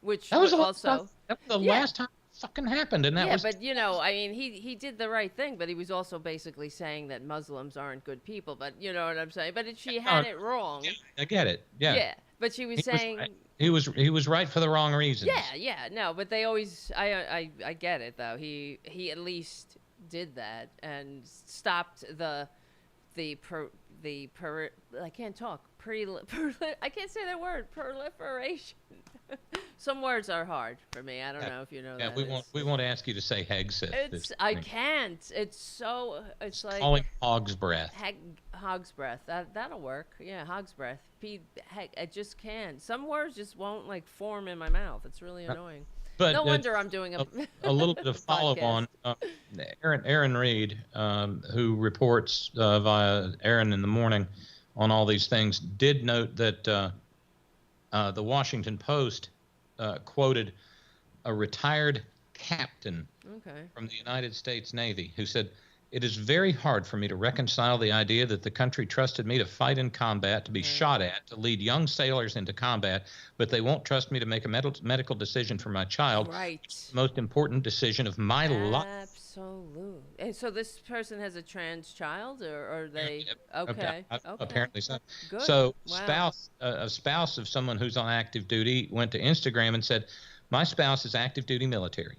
Which that was also the last time it fucking happened, and that was. But I mean, he did the right thing, but he was also basically saying that Muslims aren't good people. But you know what I'm saying? But she had it wrong. I get it. Yeah. Yeah, but she was saying he was right for the wrong reasons. Yeah. No, but they always. I get it though. He at least did that and stopped I can't talk. I can't say that word. Proliferation. Some words are hard for me. I don't know if you know that. We won't ask you to say Hegseth. I can't. It's like calling hog's breath. Hog's breath. That'll work. Yeah, hog's breath. I just can't. Some words just won't form in my mouth. It's really annoying. But no wonder I'm doing a little bit of follow on. Aaron Reed, who reports via Aaron in the Morning on all these things, did note that the Washington Post quoted a retired captain Okay. from the United States Navy who said, "It is very hard for me to reconcile the idea that the country trusted me to fight in combat, to be shot at, to lead young sailors into combat, but they won't trust me to make a medical decision for my child. Right. It's the most important decision of my life." Absolutely. And so this person has a trans child, or are they? Okay. Apparently so. Good. So Wow. a spouse of someone who's on active duty went to Instagram and said, "My spouse is active duty military.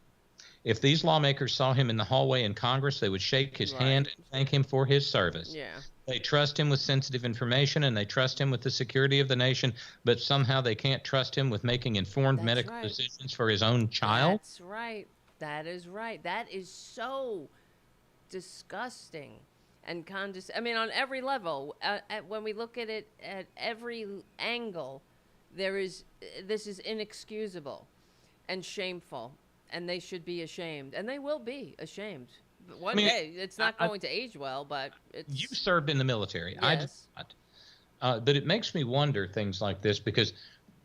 If these lawmakers saw him in the hallway in Congress, they would shake his hand and thank him for his service. Yeah. They trust him with sensitive information and they trust him with the security of the nation, but somehow they can't trust him with making informed medical decisions for his own child." That's right. That is right. That is so disgusting and I mean, on every level, when we look at it at every angle, this is inexcusable and shameful, and they should be ashamed, and they will be ashamed. But one day, it's not going to age well, but it's... You served in the military. Yes. I did not. But it makes me wonder things like this because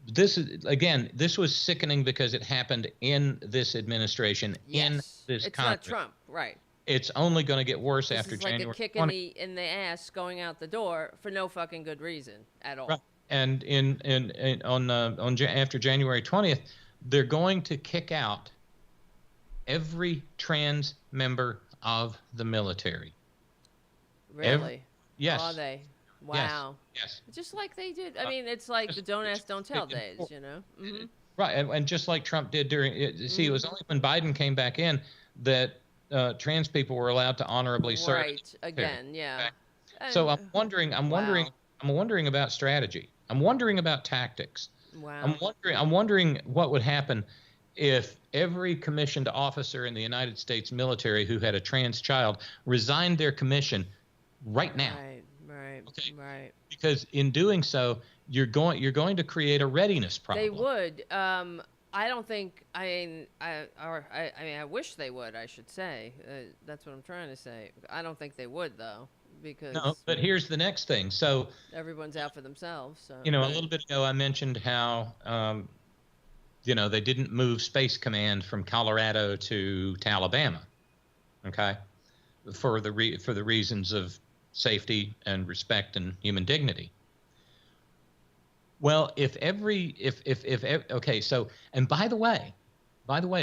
this was sickening because it happened in this administration, in this Congress. It's not Trump, right. It's only going to get worse after January 20. It's like a kick in the ass going out the door for no fucking good reason at all. Right. And after January 20th, they're going to kick out every trans member of the military. Really? Yes. Are they? Wow. Yes. Just like they did. I mean, it's like the don't ask, don't tell days, you know? Mm-hmm. Right. And just like Trump did during it was only when Biden came back in that trans people were allowed to honorably serve. Right. Again, yeah. So I'm wondering about strategy. I'm wondering about tactics. Wow. I'm wondering what would happen if every commissioned officer in the United States military who had a trans child resigned their commission right now. Right. Okay? Right. Because in doing so, you're going to create a readiness problem. They would. I don't think. I wish they would. I should say. That's what I'm trying to say. I don't think they would though, because. No, but here's the next thing. So. Everyone's out for themselves. So. A little bit ago I mentioned how. They didn't move Space Command from Colorado to Alabama, okay, for the reasons of safety and respect and human dignity. Well, and by the way,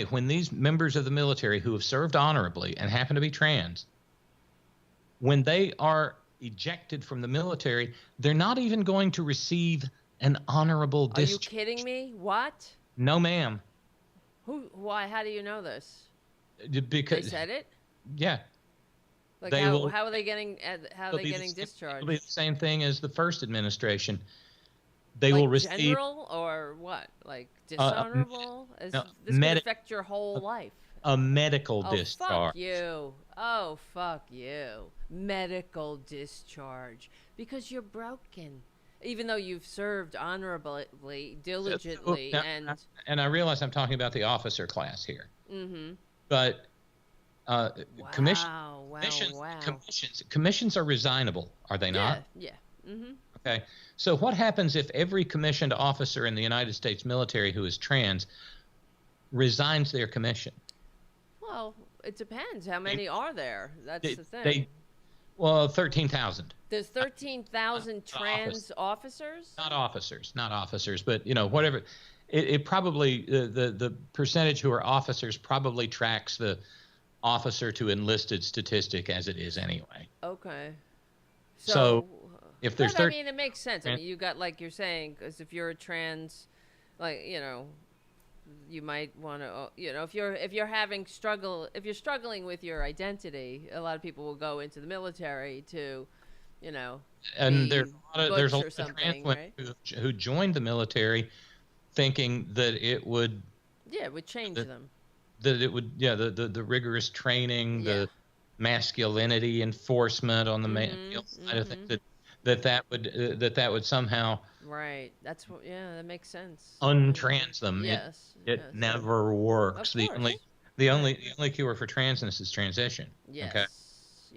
when these members of the military who have served honorably and happen to be trans, when they are ejected from the military, they're not even going to receive an honorable discharge. Are you kidding me? What? No, ma'am. Why? How do you know this? Because they said it. Yeah. Like how are they getting? How are they getting discharged? It'll be the same thing as the first administration. They will receive general or what? Like dishonorable? This could affect your whole life. A medical discharge. Fuck you. Oh, fuck you. Medical discharge because you're broken. Even though you've served honorably, diligently, and I realize I'm talking about the officer class here. Mm-hmm. But commissions are resignable, are they not? Yeah. Mm-hmm. Okay. So what happens if every commissioned officer in the United States military who is trans resigns their commission? Well, it depends. How many are there? That's the thing. 13,000. There's 13,000 trans officers? Not officers, but whatever. It probably the percentage who are officers probably tracks the officer to enlisted statistic as it is anyway. Okay. So if there's I mean, it makes sense. I mean, you got, like you're saying, because if you're a trans, you might want to, if you're struggling with your identity, a lot of people will go into the military to, and there's a lot of trans women who joined the military thinking that it would change them. That it would, the rigorous training, the masculinity enforcement on the male side of things, that would somehow That's what that makes sense. Untrans them. Yes. It never works. Of The only cure for transness is transition. Yes. Okay.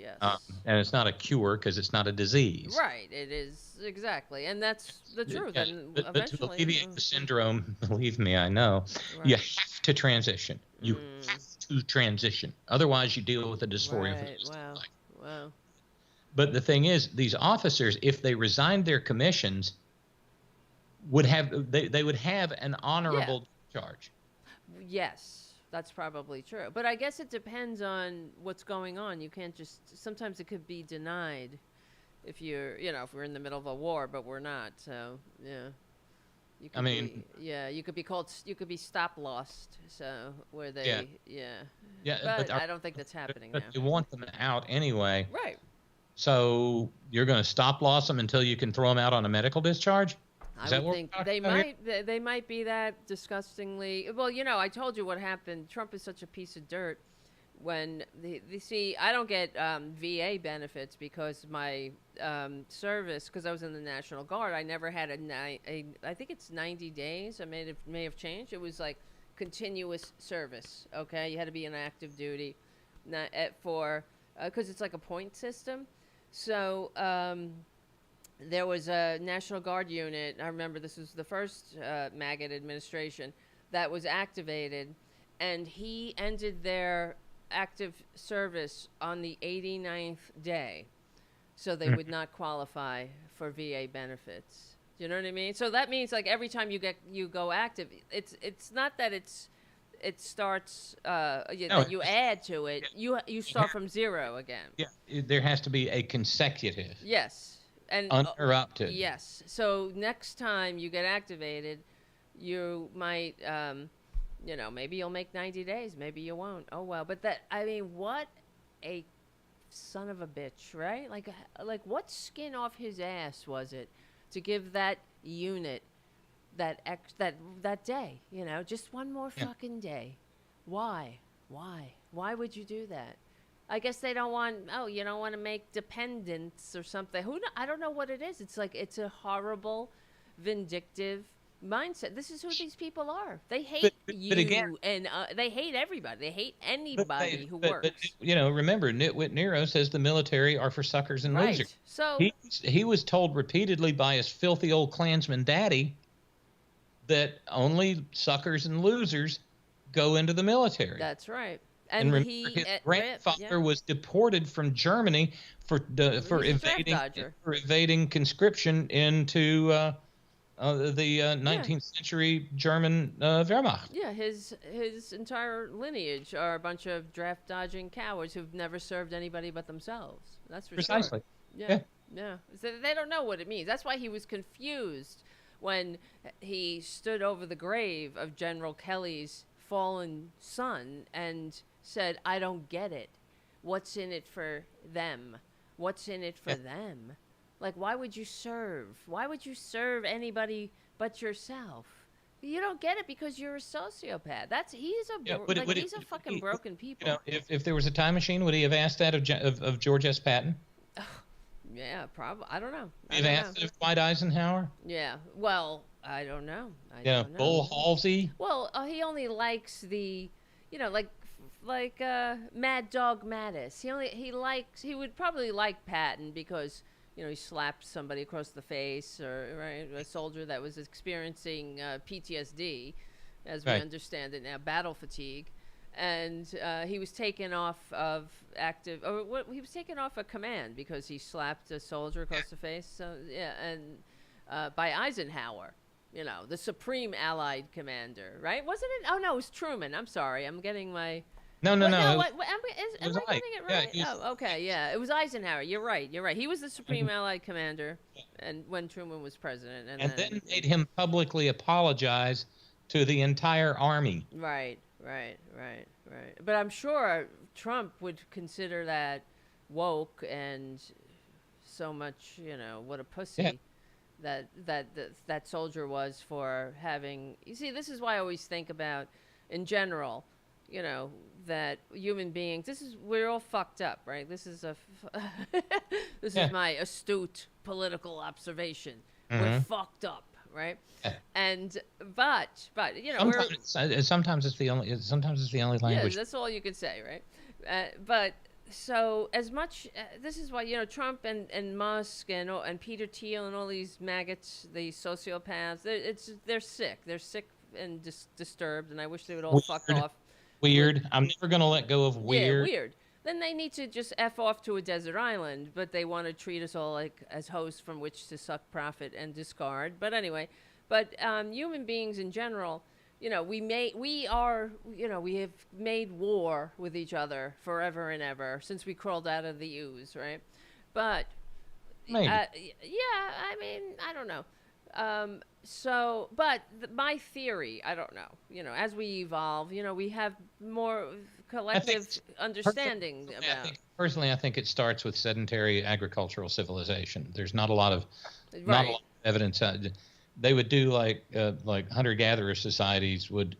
Yes. And it's not a cure because it's not a disease. Right. It is exactly, and that's the truth. Yeah, And but eventually, to alleviate the syndrome, believe me, I know, you have to transition. You have to transition. Otherwise, you deal with the dysphoria for the rest of your life. Wow. But the thing is, these officers, if they resigned their commissions, they would have an honorable discharge. Yes, that's probably true. But I guess it depends on what's going on. You can't just, sometimes it could be denied if you're, if we're in the middle of a war, but we're not. So, yeah. You could you could be called, you could be stop lost. So, where they, But I don't think that's happening now. But you want them out anyway. Right. So you're going to stop loss them until you can throw them out on a medical discharge? I would think they might be that disgustingly. Well, I told you what happened. Trump is such a piece of dirt. When see, I don't get VA benefits because my service, because I was in the National Guard, I never had I think it's 90 days. I may have changed. It was like continuous service. Okay, you had to be in active duty, because it's like a point system. So. There was a National Guard unit. I remember this was the first maggot administration that was activated, and he ended their active service on the 89th day, so they would not qualify for VA benefits. Do you know what I mean? So that means like every time you go active, it's not that it starts that you add to it. You start from zero again. Yeah, there has to be a consecutive. Yes. And uninterrupted. Yes. So next time you get activated, you might, maybe you'll make 90 days. Maybe you won't. Oh, well. But what a son of a bitch, right? Like what skin off his ass was it to give that unit that day, just one more fucking day? Why? Why would you do that? I guess they don't want, you don't want to make dependents or something. I don't know what it is. It's like, it's a horrible, vindictive mindset. This is who these people are. They hate you, and they hate everybody. They hate anybody who works. But, remember, Nitwit Nero says the military are for suckers and losers. So he was told repeatedly by his filthy old Klansman daddy that only suckers and losers go into the military. That's right. And his grandfather was deported from Germany for evading conscription into the 19th century German Wehrmacht. Yeah, his entire lineage are a bunch of draft dodging cowards who've never served anybody but themselves. That's for Precisely. sure. Yeah. So they don't know what it means. That's why he was confused when he stood over the grave of General Kelly's fallen son and said, I don't get it. What's in it for them? What's in it for them? Like, why would you serve? Why would you serve anybody but yourself? You don't get it because you're a sociopath. He's a fucking broken people. If there was a time machine, would he have asked that of George S. Patton? Yeah, probably. I don't know. He'd have asked it of Dwight Eisenhower? Yeah. Well, I don't know. Bull Halsey? Well, he only likes the, like Mad Dog Mattis. He would probably like Patton because he slapped somebody across the face, or a soldier that was experiencing PTSD, as we understand it now, battle fatigue, and he was taken off of he was taken off a command because he slapped a soldier across the face. So and by Eisenhower. The Supreme Allied Commander, right? Wasn't it? Oh, no, it was Truman. I'm sorry. I'm getting my... No. Am I getting it right? Yeah, okay, yeah. It was Eisenhower. You're right. He was the Supreme Allied Commander and when Truman was president. And then made him publicly apologize to the entire army. Right. But I'm sure Trump would consider that woke and so much, what a pussy. Yeah. That soldier was for having... You see, this is why I always think about, in general, that human beings... We're all fucked up, right? This is is my astute political observation. We're fucked up, right? And but sometimes it's the only language. Yeah, that's all you can say, right? But So as much this is why Trump and Musk and Peter Thiel and all these maggots, these sociopaths, they're sick. They're sick and disturbed, and I wish they would all fuck Weird. off. Weird. I'm never gonna let go of Yeah, weird. weird. Then they need to just F off to a desert island, but they want to treat us all like as hosts from which to suck profit and discard. But anyway, human beings in general, we have made war with each other forever and ever since we crawled out of the ooze, right? But Maybe. yeah, I mean, I don't know. My theory, I don't know. As we evolve, we have more collective understanding about. Personally, I think it starts with sedentary agricultural civilization. There's not a lot of Right. evidence. They would do like hunter-gatherer societies would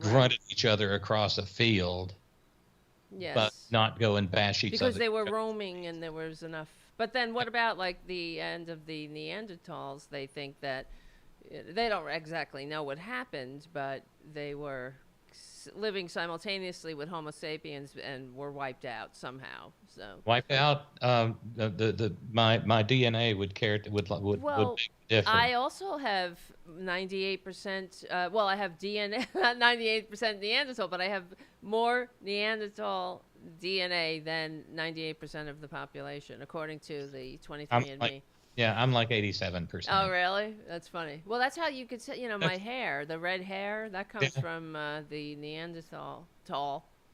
grunt at each other across a field, Yes. but not go and bash each other. Because they were roaming and there was enough. But then what about like the end of the Neanderthals? They think that they don't exactly know what happened, but they were living simultaneously with Homo sapiens and were wiped out somehow. So Wiped out. My DNA would be different. I also have 98%. I have DNA, not 98% Neanderthal, but I have more Neanderthal DNA than 98% of the population, according to the 23andMe. I'm like 87%. Oh, really? That's funny. Well, that's how you could say, my hair, the red hair, that comes from the Neanderthal.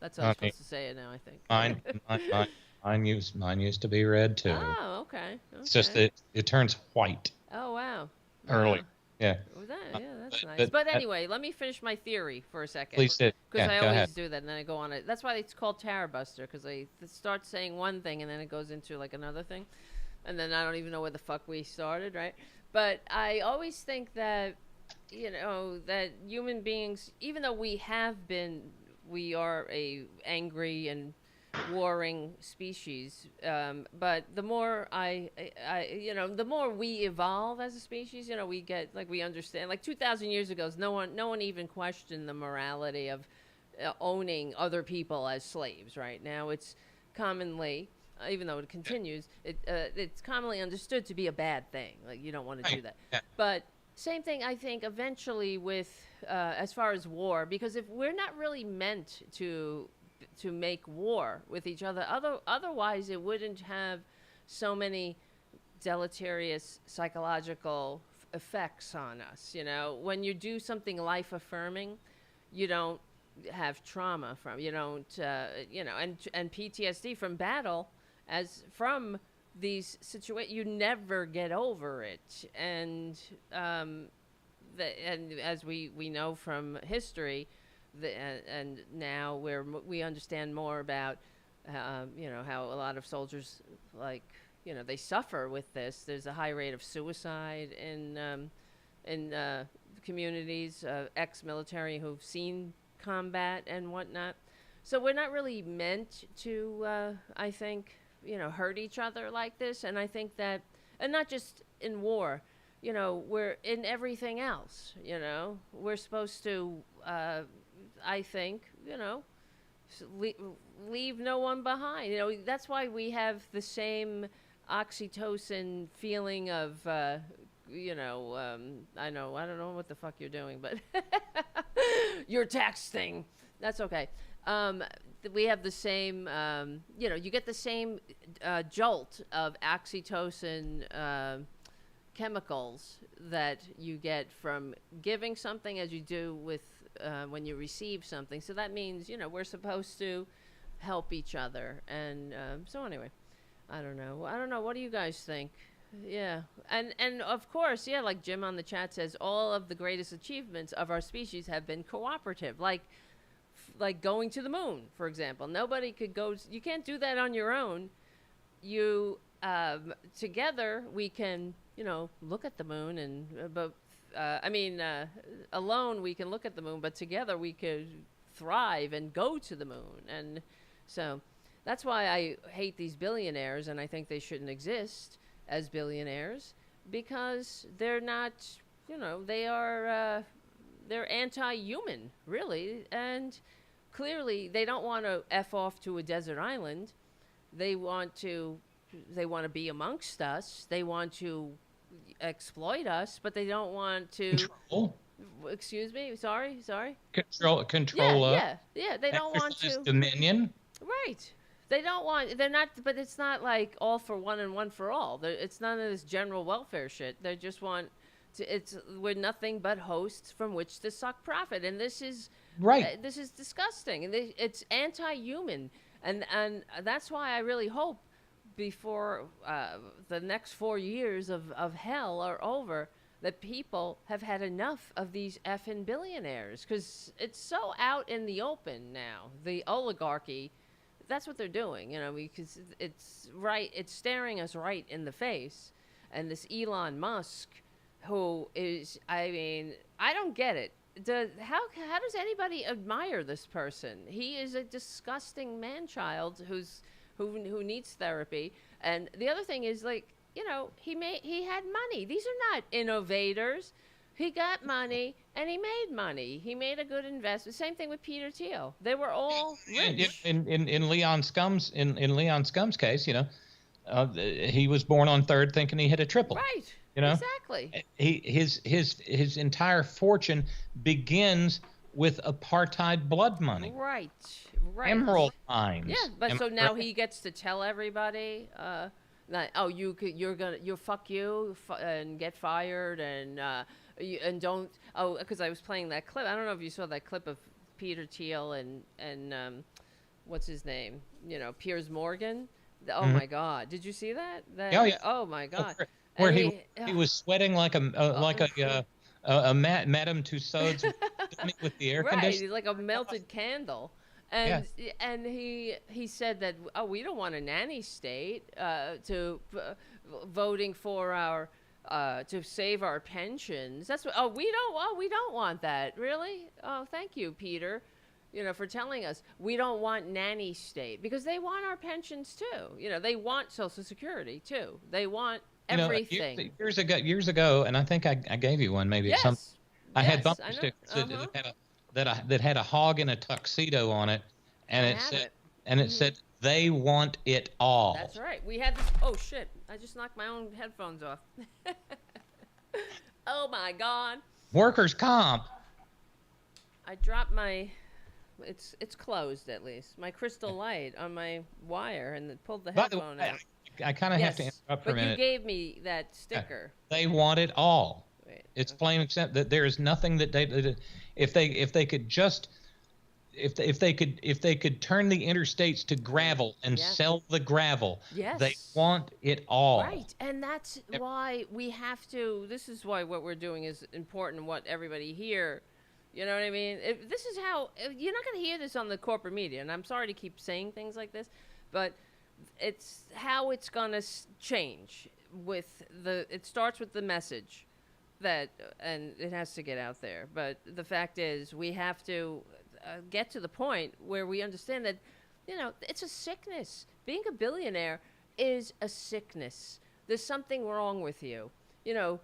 That's how I'm supposed to say it now, I think. Mine used to be red too. Oh, okay. It's just that it turns white Oh, wow. early. Yeah. That's nice. But anyway, let me finish my theory for a second. Please do. Because Yeah, I go always ahead. do that, and then I go on it. That's why it's called Tarabuster, because I start saying one thing, and then it goes into, like, another thing. And then I don't even know where the fuck we started, right? But I always think that, that human beings, even though we are a angry and warring species, but the more the more we evolve as a species, we get, like, we understand, like 2,000 years ago, no one even questioned the morality of owning other people as slaves. Right now it's commonly, even though it continues, it's commonly understood to be a bad thing. Like, you don't want to do that. Yeah. But same thing, I think, eventually with as far as war, because if we're not really meant to make war with each other, otherwise it wouldn't have so many deleterious psychological effects on us. When you do something life affirming, you don't have trauma from, you don't, and PTSD from battle, as from these situations, you never get over it. And and as we know from history, and now we understand more about, how a lot of soldiers, like, they suffer with this. There's a high rate of suicide in communities, ex-military who've seen combat and whatnot. So we're not really meant to, I think, hurt each other like this. And I think that, and not just in war, we're in everything else. We're supposed to, I think, leave no one behind. That's why we have the same oxytocin feeling of, I don't know what the fuck you're doing, but you're texting. That's okay. We have the same, you get the same jolt of oxytocin chemicals that you get from giving something as you do with when you receive something. So that means, we're supposed to help each other. And so anyway, I don't know. What do you guys think? Yeah. And of course, yeah, like Jim on the chat says, all of the greatest achievements of our species have been cooperative. Like going to the moon, for example. Nobody could go. You can't do that on your own. You together we can, look at the moon, and alone we can look at the moon, but together we could thrive and go to the moon. And so that's why I hate these billionaires, and I think they shouldn't exist as billionaires, because they're not, they are they're anti-human, really. And clearly they don't want to F off to a desert island. They want to be amongst us. They want to exploit us, but they don't want to Control. Excuse me. Sorry. Control. Yeah. They don't want exercise to. dominion. Right. They don't want. They're not. But it's not like all for one and one for all. It's none of this general welfare shit. They just want to. We're nothing but hosts from which to suck profit, and this is Right. This is disgusting, and it's anti-human, and that's why I really hope before the next 4 years of hell are over, that people have had enough of these effing billionaires, because it's so out in the open now. The oligarchy, that's what they're doing, because it's staring us right in the face. And this Elon Musk, who is, I don't get it. How does anybody admire this person? He is a disgusting man-child who needs therapy. And the other thing is, he had money. These are not innovators. He got money and he made money. He made a good investment. Same thing with Peter Thiel. They were all rich. In Leon Scum's case, he was born on third thinking he hit a triple. Right. Exactly. His entire fortune begins with apartheid blood money. Right. Emerald mines. Yeah, but so now he gets to tell everybody, you'll fuck you and get fired and don't. Oh, because I was playing that clip. I don't know if you saw that clip of Peter Thiel and what's his name? Piers Morgan. Oh my God! Did you see that? Yeah. Oh my God! Where he was sweating like a Madame Tussauds with the air conditioner. Right, like a melted candle. And he said that we don't want a nanny state voting for our to save our pensions. That's what we don't want that. Really? Oh, thank you, Peter. For telling us we don't want nanny state, because they want our pensions too. They want Social Security too. They want everything. Years ago, and I think I gave you one maybe. Yes. I had bumper stickers that had a hog in a tuxedo on it, and it said they want it all. That's right. We had this. Oh shit! I just knocked my own headphones off. Oh my God. Workers' comp. I dropped my. It's closed at least. My crystal light on my wire, and it pulled the headphone out. I kind of have to interrupt for a minute. But you gave me that sticker. They want it all. Wait, it's plain and simple that there is nothing that if they could turn the interstates to gravel and sell the gravel, they want it all. Right, and that's why we have to. This is why what we're doing is important. What everybody here. You know what I mean? This is how you're not going to hear this on the corporate media, and I'm sorry to keep saying things like this, but it's how it's going to change. It starts with the message and it has to get out there. But the fact is, we have to get to the point where we understand that, it's a sickness. Being a billionaire is a sickness. There's something wrong with you.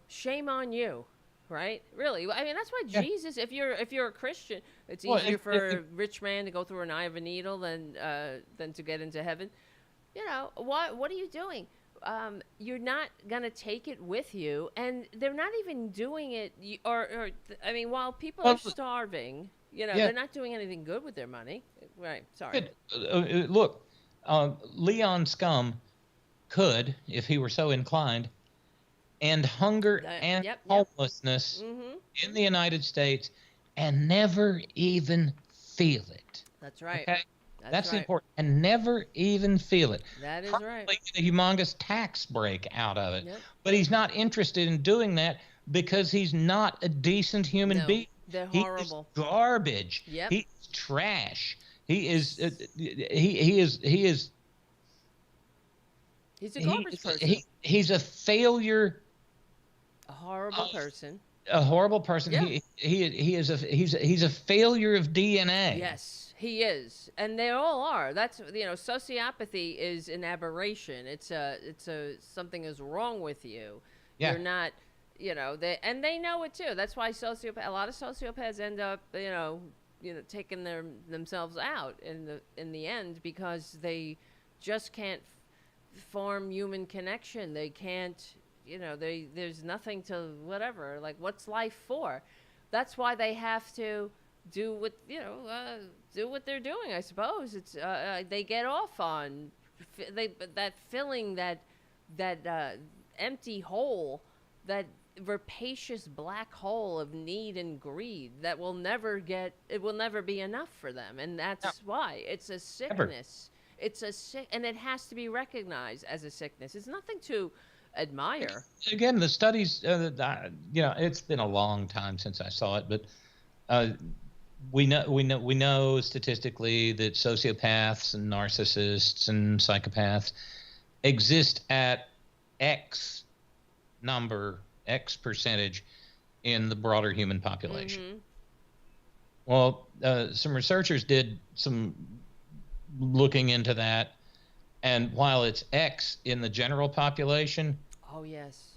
Shame on you. Right? Really? That's why Jesus. If you're a Christian, it's easier for a rich man to go through an eye of a needle than to get into heaven. What are you doing? You're not gonna take it with you, and they're not even doing it. While people are starving, they're not doing anything good with their money. Right? Sorry. Look, Leon Scum could, if he were so inclined, end hunger and homelessness in the United States and never even feel it. That's right. Okay? That's important. And never even feel it. That is Probably right. Get a humongous tax break out of it. Yep. But he's not interested in doing that because he's not a decent human being. They're horrible. He is garbage. Yep. He's trash. He's a garbage person. He's a failure. A horrible person. A horrible person. Yeah. He's a failure of DNA. Yes, he is, and they all are. That's sociopathy is an aberration. It's something is wrong with you. Yeah. You're not. They know it too. That's why a lot of sociopaths end up taking themselves out in the end, because they just can't form human connection. They can't, there's nothing to whatever. Like, what's life for? That's why they have to do what they're doing. I suppose it's they get off on that filling that empty hole, that rapacious black hole of need and greed that will never be enough for them, and that's why it's a sickness. It's and it has to be recognized as a sickness. It's nothing to admire. Again, the studies, it's been a long time since I saw it, but we know statistically that sociopaths and narcissists and psychopaths exist at X percentage in the broader human population. Mm-hmm. Well, some researchers did some looking into that, and while it's X in the general population, oh yes,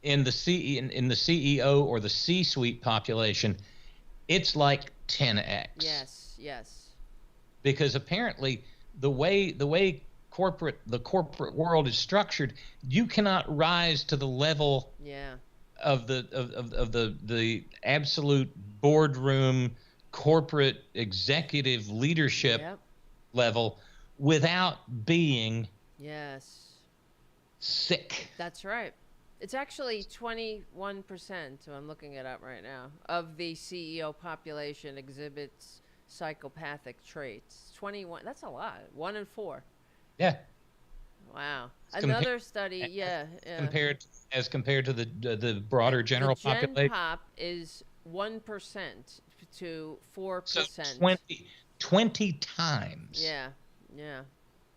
in the CEO or the C-suite population, it's like 10X. Yes. Because apparently the way the corporate world is structured, you cannot rise to the level of the absolute boardroom corporate executive leadership level without being sick. That's right. It's actually 21%, I'm looking it up right now, of the CEO population exhibits psychopathic traits. 21, that's a lot. 1 in 4. Yeah. Wow. Another study, compared to the broader general population. Gen Pop is 1% to 4%. So 20 times. Yeah.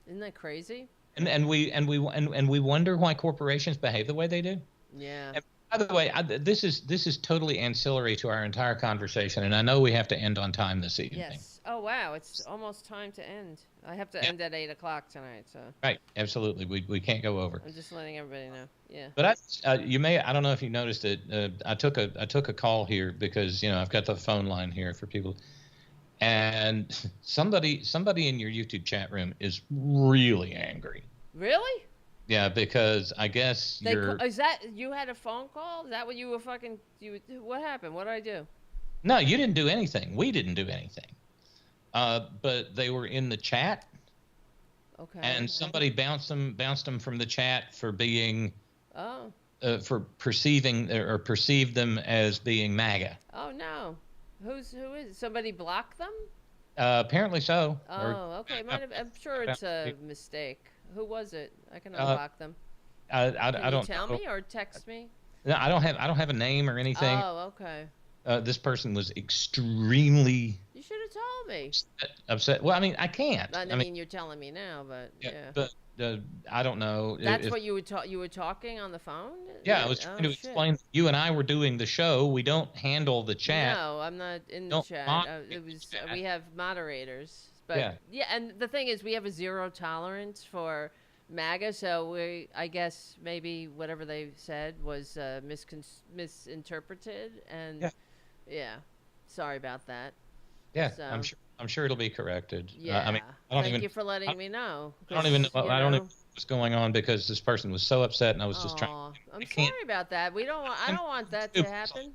Isn't that crazy? And we wonder why corporations behave the way they do. Yeah. And by the way, this is totally ancillary to our entire conversation, and I know we have to end on time this evening. Yes. Oh wow, it's almost time to end. I have to end at 8:00 tonight, so. Right. Absolutely. We can't go over. I'm just letting everybody know. Yeah. But I don't know if you noticed it. I took a call here because I've got the phone line here for people. And somebody in your YouTube chat room is really angry. Really? Yeah, because I guess is that you had a phone call? Is that what you were what happened? What did I do? No, you didn't do anything. We didn't do anything. But they were in the chat. Okay. And somebody bounced them from the chat for being for perceiving or perceived them as being MAGA. Oh no. Who is it? Somebody blocked them? Apparently so. Oh, okay. I'm sure it's a mistake. Who was it? I can unblock them. I Can don't you tell know. me or text me? No, I don't have a name or anything. Oh, okay. This person was extremely. You should have told me. Upset. Well, I mean, I can't. I mean, you're telling me now, but yeah. But I don't know. That's what you were talking on the phone? Yeah, I was trying to explain. You and I were doing the show. We don't handle the chat. No, I'm not in the chat. We have moderators. But yeah, and the thing is, we have a zero tolerance for MAGA, so I guess maybe whatever they said was misinterpreted, and sorry about that. Yeah, so, I'm sure it'll be corrected. Yeah, thank you for letting me know. I don't even know. I don't know what's going on because this person was so upset, and I was just trying. I'm sorry about that. I don't want that to happen.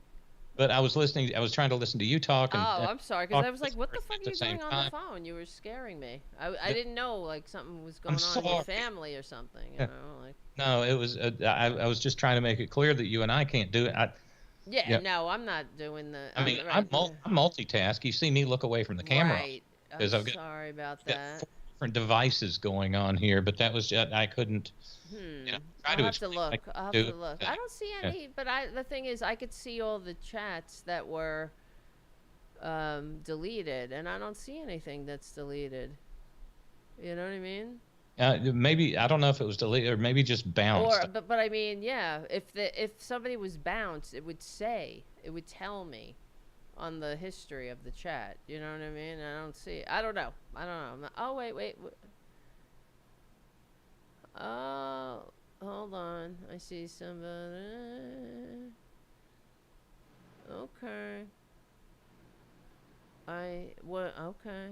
But I was listening. I was trying to listen to you talk. And, I'm sorry, because I was like, "What the fuck are you doing on the phone?" You were scaring me. I didn't know like something was going on in your family or something. You know, like. No, it was. I was just trying to make it clear that you and I can't do it. No, I'm not doing the. I mean, I multitask. You see me look away from the camera. Right. I'm sorry about that. 4 different devices going on here, but that was just, I couldn't. I'll have to look. I don't see any, but the thing is, I could see all the chats that were deleted, and I don't see anything that's deleted. You know what I mean? Maybe I don't know if it was deleted or maybe just bounced. But I mean, yeah. If somebody was bounced, it would tell me on the history of the chat. You know what I mean? I don't see it. I don't know. Oh wait. Oh, hold on. I see somebody. Okay. Okay.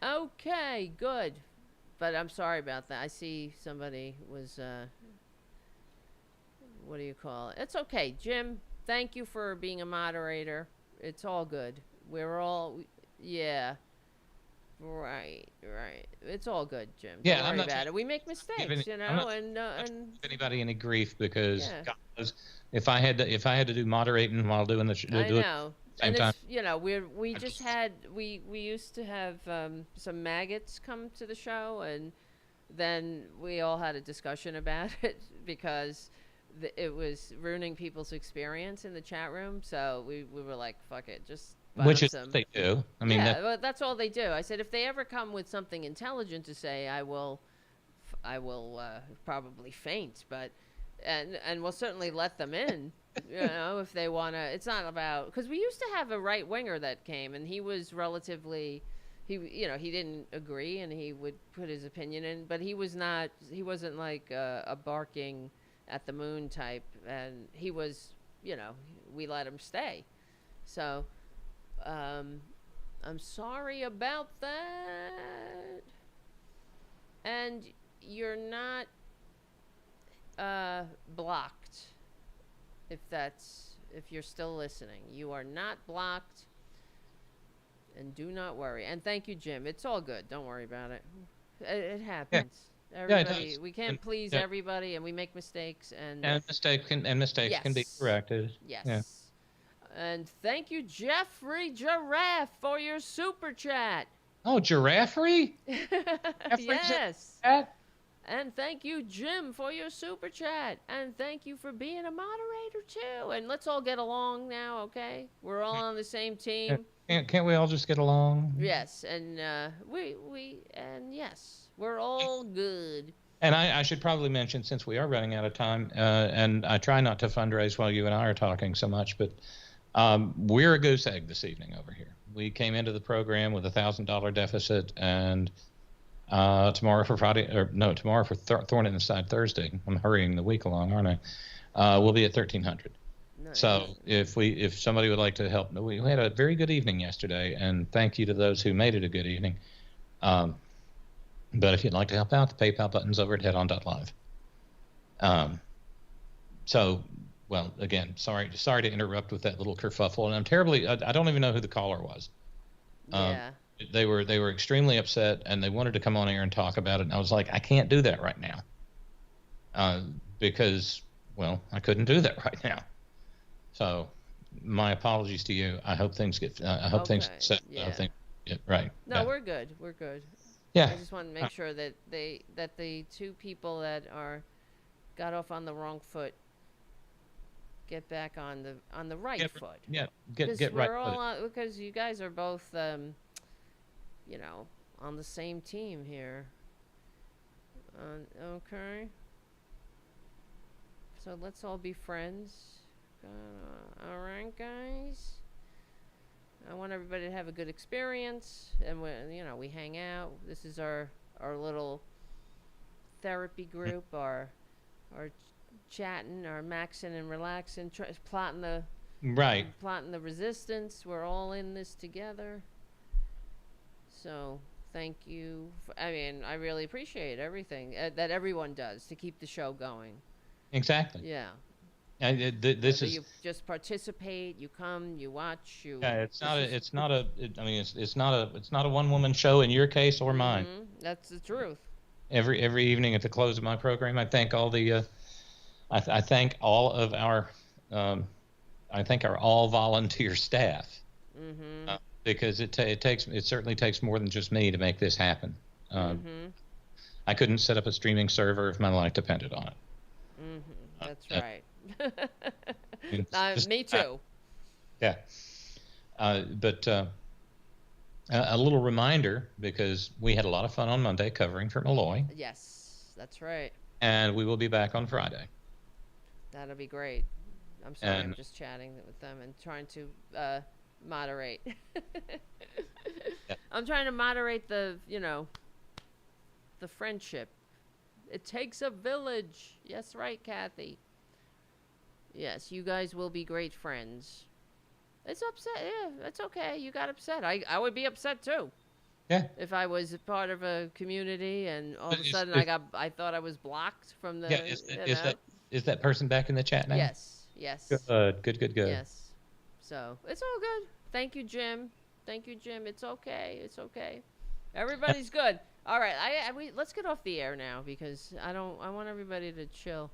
Okay, good. But I'm sorry about that. I see somebody was, what do you call it? It's okay. Jim, thank you for being a moderator. It's all good. We're all, yeah. Right. It's all good, Jim. Don't Yeah, I'm worry not about it. We make mistakes, I'm not and give anybody any grief because yeah. God knows if I had to do moderating while doing I do it know. at the same And time. it's, we used to have some maggots come to the show, and then we all had a discussion about it because it was ruining people's experience in the chat room. So we were like, fuck it, just Which bounce is them. what they do. I mean, Yeah, well, that's all they do. I said, if they ever come with something intelligent to say, I will probably faint, but and we'll certainly let them in, if they want to. It's not about, because we used to have a right winger that came, and he was relatively, he didn't agree, and he would put his opinion in, but he wasn't like a barking at the moon type, and he was, we let him stay. So I'm sorry about that. And you're not blocked. If you're still listening, you are not blocked. And do not worry. And thank you, Jim. It's all good. Don't worry about it. It happens. Yeah, Everybody, it does. we can't please everybody, and we make mistakes. And mistakes can be corrected. Yes. Yeah. And thank you, Jeffrey Giraffe, for your super chat. Oh, Giraffery? Yes. And thank you, Jim, for your super chat. And thank you for being a moderator, too. And let's all get along now, okay? We're all on the same team. Can't we all just get along? Yes. And yes, we're all good. And I should probably mention, since we are running out of time, and I try not to fundraise while you and I are talking so much, but we're a goose egg this evening over here. We came into the program with $1,000 deficit, and tomorrow for Thorn in the Side Thursday. I'm hurrying the week along, aren't I? We'll be at $1,300. Nice. So if somebody would like to help, we had a very good evening yesterday, and thank you to those who made it a good evening. But if you'd like to help out, the PayPal button's over at headon.live. Well, again, sorry to interrupt with that little kerfuffle, and I'm terribly. I don't even know who the caller was. Yeah. They were extremely upset, and they wanted to come on air and talk about it. And I was like, I can't do that right now, because, well, I couldn't do that right now. So, my apologies to you. I hope things get. I hope things get set. Yeah. I hope things get right. No, yeah. We're good. We're good. Yeah. I just want to make sure that the two people that got off on the wrong foot get back on the right foot. Yeah. Get right. We're all because you guys are both on the same team here. Okay. So let's all be friends. All right, guys. I want everybody to have a good experience, and we hang out. This is our little therapy group, our chatting, our maxing and relaxing, plotting the resistance. We're all in this together. So thank you. I really appreciate everything that everyone does to keep the show going. Exactly. Yeah. This is. You just participate. You come. You watch. It's not a one-woman show in your case or mine. Mm-hmm. That's the truth. Every evening at the close of my program, I thank all the. I thank all of our. I thank our all volunteer staff. Mm-hmm. Because it certainly takes more than just me to make this happen. Mm-hmm. I couldn't set up a streaming server if my life depended on it. Mm-hmm. That's right. Me too. Yeah. But a little reminder, because we had a lot of fun on Monday covering for Malloy. Yes, that's right. And we will be back on Friday. That'll be great. I'm sorry, I'm just chatting with them and trying to moderate. Yeah. I'm trying to moderate the friendship. It takes a village. Yes, right, Kathy. Yes, you guys will be great friends. It's upset. Yeah, it's okay. You got upset. I would be upset too. Yeah. If I was a part of a community and all of a Is- sudden is- I thought I was blocked from the. Yeah. Is that person back in the chat now? Yes. Yes. Good. Yes. So it's all good. Thank you, Jim. It's okay. It's okay. Everybody's good. All right. Let's get off the air now because I want everybody to chill.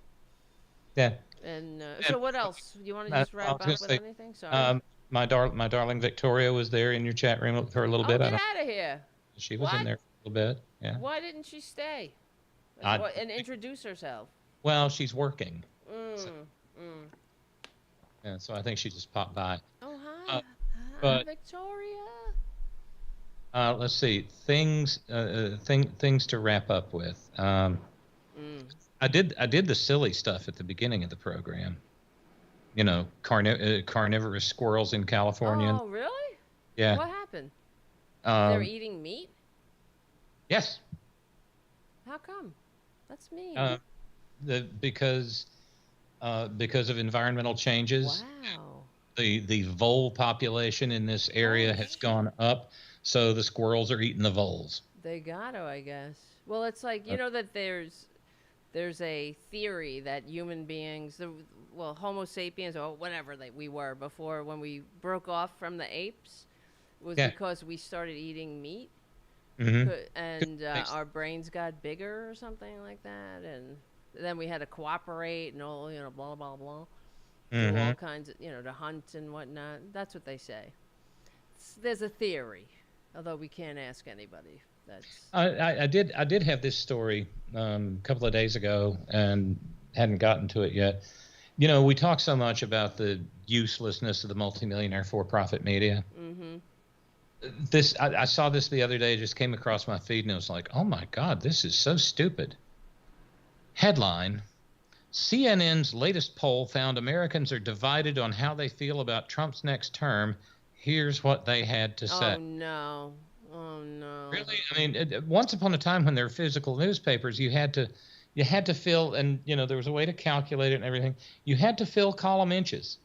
Yeah. And so what else? You want to just wrap up with anything? Sorry. My darling Victoria was there in your chat room for a little bit. Get out of here. She was in there for a little bit. Yeah. Why didn't she stay? And introduce herself? Well, she's working. Yeah, so I think she just popped by. Oh, hi. But, Victoria. Let's see. Things to wrap up with. I did the silly stuff at the beginning of the program. You know, carnivorous squirrels in California. Oh, really? Yeah. What happened? They're eating meat? Yes. How come? That's mean. Because of environmental changes. Wow. The vole population in this area has gone up, so the squirrels are eating the voles. They got to, I guess. Well, it's like, you know that there's a theory that human beings, Homo sapiens, or whatever we were before when we broke off from the apes, was because we started eating meat. Mm-hmm. And our brains got bigger or something like that. And then we had to cooperate and all, blah, blah, blah. Do all kinds of, to hunt and whatnot. That's what they say. There's a theory, although we can't ask anybody. I did have this story a couple of days ago and hadn't gotten to it yet. We talk so much about the uselessness of the multimillionaire for-profit media. Mm-hmm. I saw this the other day. It just came across my feed, and it was like, oh my God, this is so stupid. Headline: CNN's latest poll found Americans are divided on how they feel about Trump's next term. Here's what they had to say. Oh no. Really? I mean, once upon a time when there were physical newspapers, you had to fill, and there was a way to calculate it and everything. You had to fill column inches.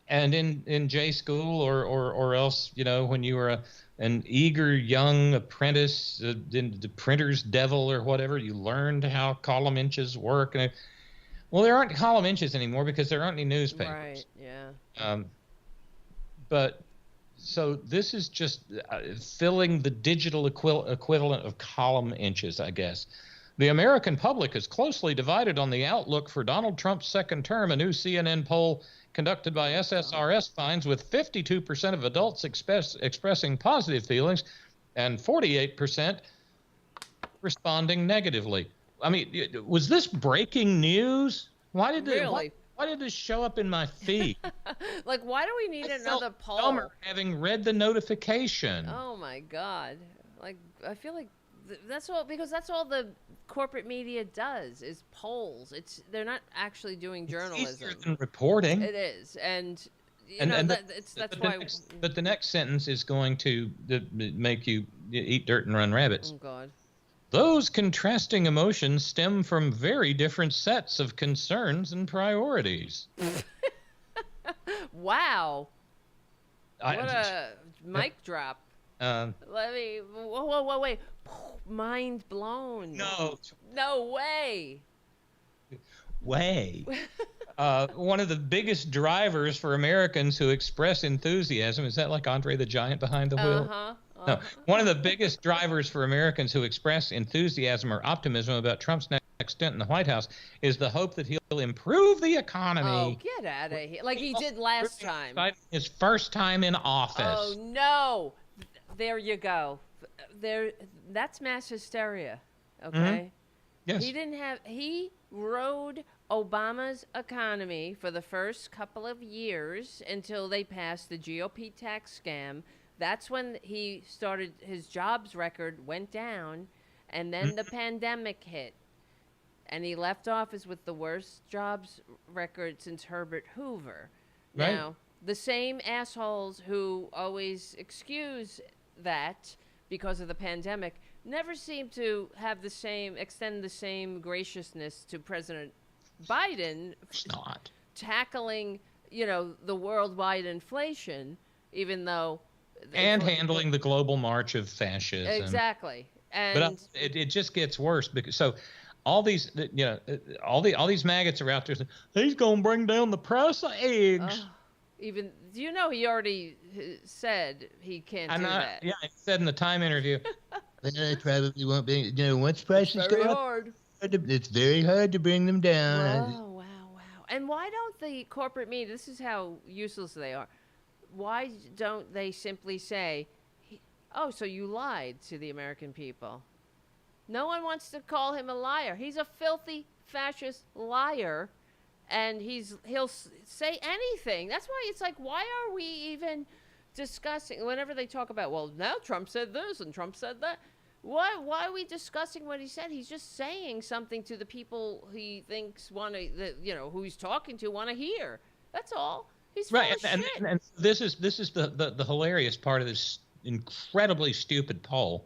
And in J school or else, when you were an eager young apprentice in the printer's devil or whatever, you learned how column inches work. Well, there aren't column inches anymore because there aren't any newspapers. Right. Yeah. But so this is just filling the digital equivalent of column inches, I guess. The American public is closely divided on the outlook for Donald Trump's second term. A new CNN poll conducted by SSRS finds with 52% of adults expressing positive feelings and 48% responding negatively. I mean, was this breaking news? Why did this show up in my feed? Like, why do we need another poll? Dumber having read the notification. Oh my God! Like, I feel like that's all the corporate media does is polls. They're not actually doing journalism. It's easier than reporting. It is, and that's why. But the next sentence is going to make you eat dirt and run rabbits. Oh God. Those contrasting emotions stem from very different sets of concerns and priorities. Wow. What a mic drop. Wait. Mind blown. No way. One of the biggest drivers for Americans who express enthusiasm, is that like Andre the Giant behind the wheel? No. One of the biggest drivers for Americans who express enthusiasm or optimism about Trump's next stint in the White House is the hope that he'll improve the economy. Oh, get out of here. Like he did last time. His first time in office. Oh, no. There you go. That's mass hysteria. Okay? Mm-hmm. Yes. He rode Obama's economy for the first couple of years until they passed the GOP tax scam. That's when he started, his jobs record went down, and then the pandemic hit. And he left office with the worst jobs record since Herbert Hoover. Right. Now, the same assholes who always excuse that because of the pandemic never seem to have extend the same graciousness to President Biden. It's not. Tackling the worldwide inflation, even though. And handling the global march of fascism. Exactly. But And it just gets worse because all these all these maggots are out there saying, he's gonna bring down the price of eggs. Even he already said he can't do that. Yeah, he said in the Time interview. It probably won't be. Once prices go up, it's very hard to bring them down. Wow. And why don't the corporate media? This is how useless they are. Why don't they simply say, "Oh, so you lied to the American people"? No one wants to call him a liar. He's a filthy fascist liar, and he'll say anything. That's why it's like, why are we even discussing? Whenever they talk about, well, now Trump said this and Trump said that. Why are we discussing what he said? He's just saying something to the people he thinks who he's talking to want to hear. That's all. He's full of shit. And this is the hilarious part of this incredibly stupid poll.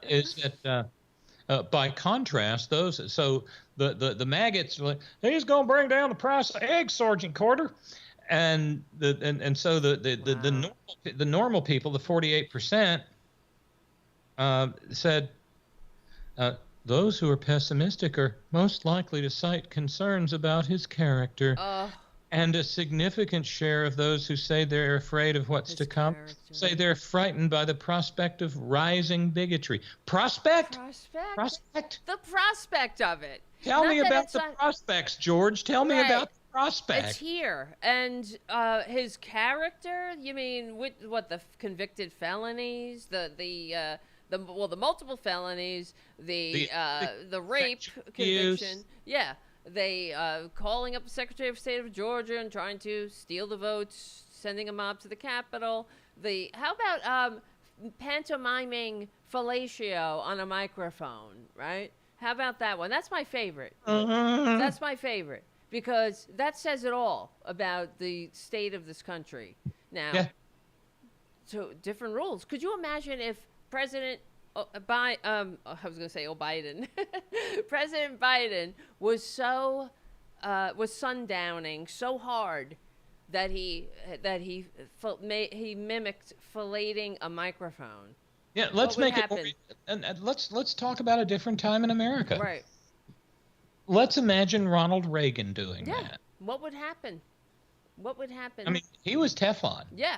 Is that by contrast, the maggots are like, he's going to bring down the price of eggs, Sergeant Carter, and so the normal people, the 48%, said those who are pessimistic are most likely to cite concerns about his character. And a significant share of those who say they're afraid of what's to come say they're frightened by the prospect of rising bigotry. Prospect? The prospect of it. Tell me about the prospects, George. Tell me about the prospect. It's here. And his character, you mean what, the convicted felonies, the multiple felonies, the rape conviction. Yeah. They calling up the Secretary of State of Georgia and trying to steal the votes, sending a mob to the Capitol. How about pantomiming fellatio on a microphone, right? How about that one? That's my favorite. That's my favorite because that says it all about the state of this country. Now, so different rules. Could you imagine if President Biden. President Biden was sundowning so hard that he mimicked filleting a microphone. Yeah, let's make it more, and let's talk about a different time in America. Right. Let's imagine Ronald Reagan doing that. What would happen? I mean, he was Teflon. Yeah.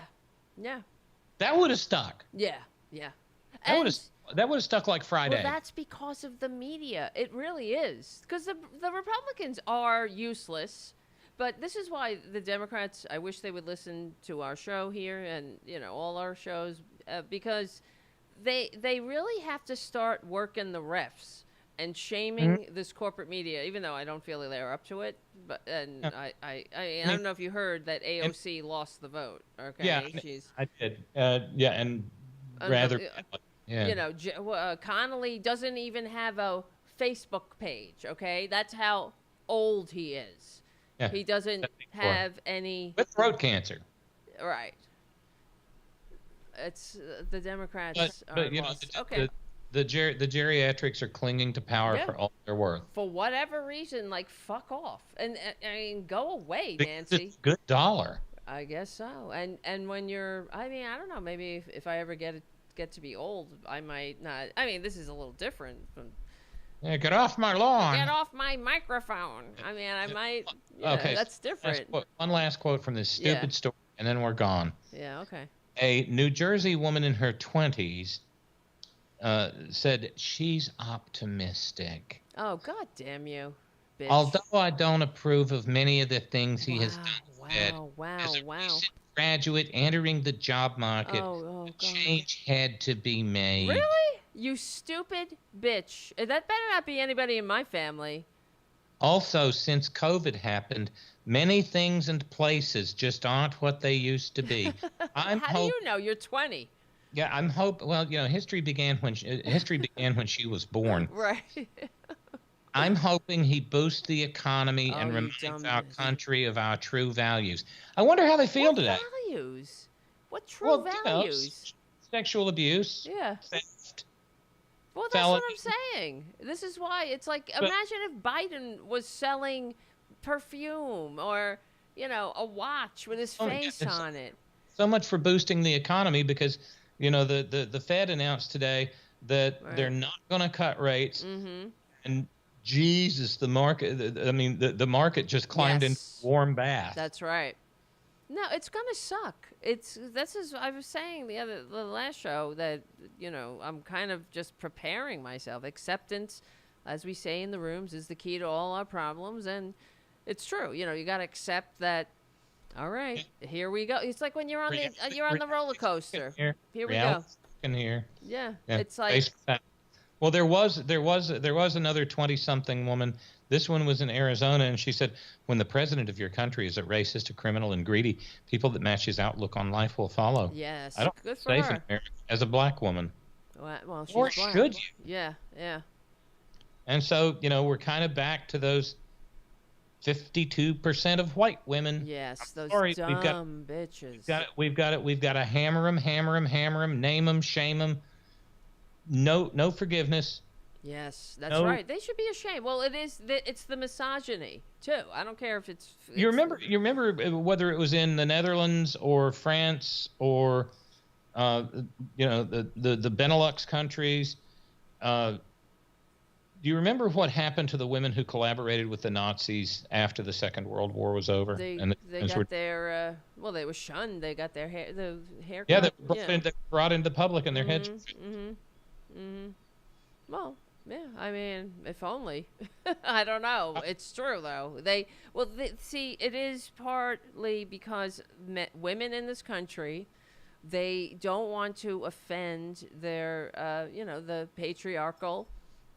That would have stuck. Yeah. That would have stuck like Friday. Well, that's because of the media. It really is. Because the Republicans are useless. But this is why the Democrats, I wish they would listen to our show here and, all our shows, because they really have to start working the refs and shaming this corporate media, even though I don't feel they're up to it. But I don't know if you heard that AOC lost the vote. Okay, yeah, I did. And rather. Yeah. Connolly doesn't even have a Facebook page, okay? That's how old he is. Yeah, he doesn't have any... With throat cancer. Right. It's the Democrats but lost. Okay. The geriatrics are clinging to power for all they're worth. For whatever reason, fuck off. And, go away, Nancy. It's a good dollar. I guess so. And when you're... I don't know, maybe if I ever get to be old, I might not. This is a little different from. Yeah, get off my lawn. Get off my microphone. I might. Okay, that's different. One last quote from this stupid story, and then we're gone. Yeah. Okay. A New Jersey woman in her 20s said she's optimistic. Oh, God damn you, bitch. Although I don't approve of many of the things he has done. Wow. Recent graduate entering the job market, change had to be made. Really? You stupid bitch. That better not be anybody in my family. Also, since COVID happened, many things and places just aren't what they used to be. How do you know? You're 20. Yeah, I'm hoping. Well, history began when she was born. Right. I'm hoping he boosts the economy and reminds our country of our true values. I wonder how they feel today. What values? What true values? Sexual abuse. Yeah. Theft. Well, that's what I'm saying. This is why it's like, imagine if Biden was selling perfume or, a watch with his face on it. So much for boosting the economy, because the Fed announced today that they're not going to cut rates, and Jesus, the market. I mean, the market just climbed into warm bath. That's right. No, it's gonna suck. This is I was saying the last show that I'm kind of just preparing myself. Acceptance, as we say in the rooms, is the key to all our problems, and it's true. You got to accept that. All right, here we go. It's like when you're on the roller coaster. Here we go. In here. Yeah, it's like. Well, there was another 20-something woman. This one was in Arizona, and she said, when the president of your country is a racist, a criminal, and greedy, people that match his outlook on life will follow. Yes, I don't good for safe her. in America as a black woman. Well, she's or black. should you? Yeah. And so, we're kind of back to those 52% of white women. Yes, those dumb bitches. We've got to hammer them, name them, shame them. No forgiveness. Yes, that's right. They should be ashamed. Well, it's the misogyny too. I don't care if it's you remember whether it was in the Netherlands or France or the Benelux countries. Do you remember what happened to the women who collaborated with the Nazis after the Second World War was over? They got their they were shunned. They got their hair cut. Yeah, they were brought into public and their heads. Well, yeah. I mean, if only. I don't know. It's true though. See, it is partly because women in this country, they don't want to offend their, the patriarchal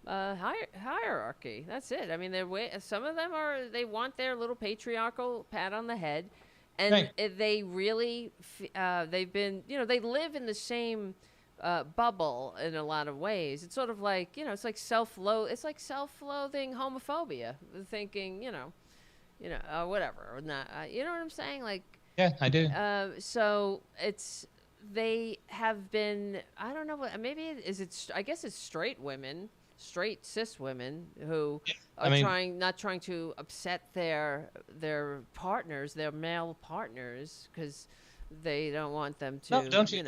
hierarchy. That's it. I mean, some of them they want their little patriarchal pat on the head, and they really they've been they live in the same bubble in a lot of ways. It's sort of like it's like self-loathing homophobia, thinking whatever or not. You know what I'm saying? Like I do. So they have been, I don't know what, maybe I guess it's straight cis women who are not trying to upset their partners, their male partners, because they don't want them to. No, don't you?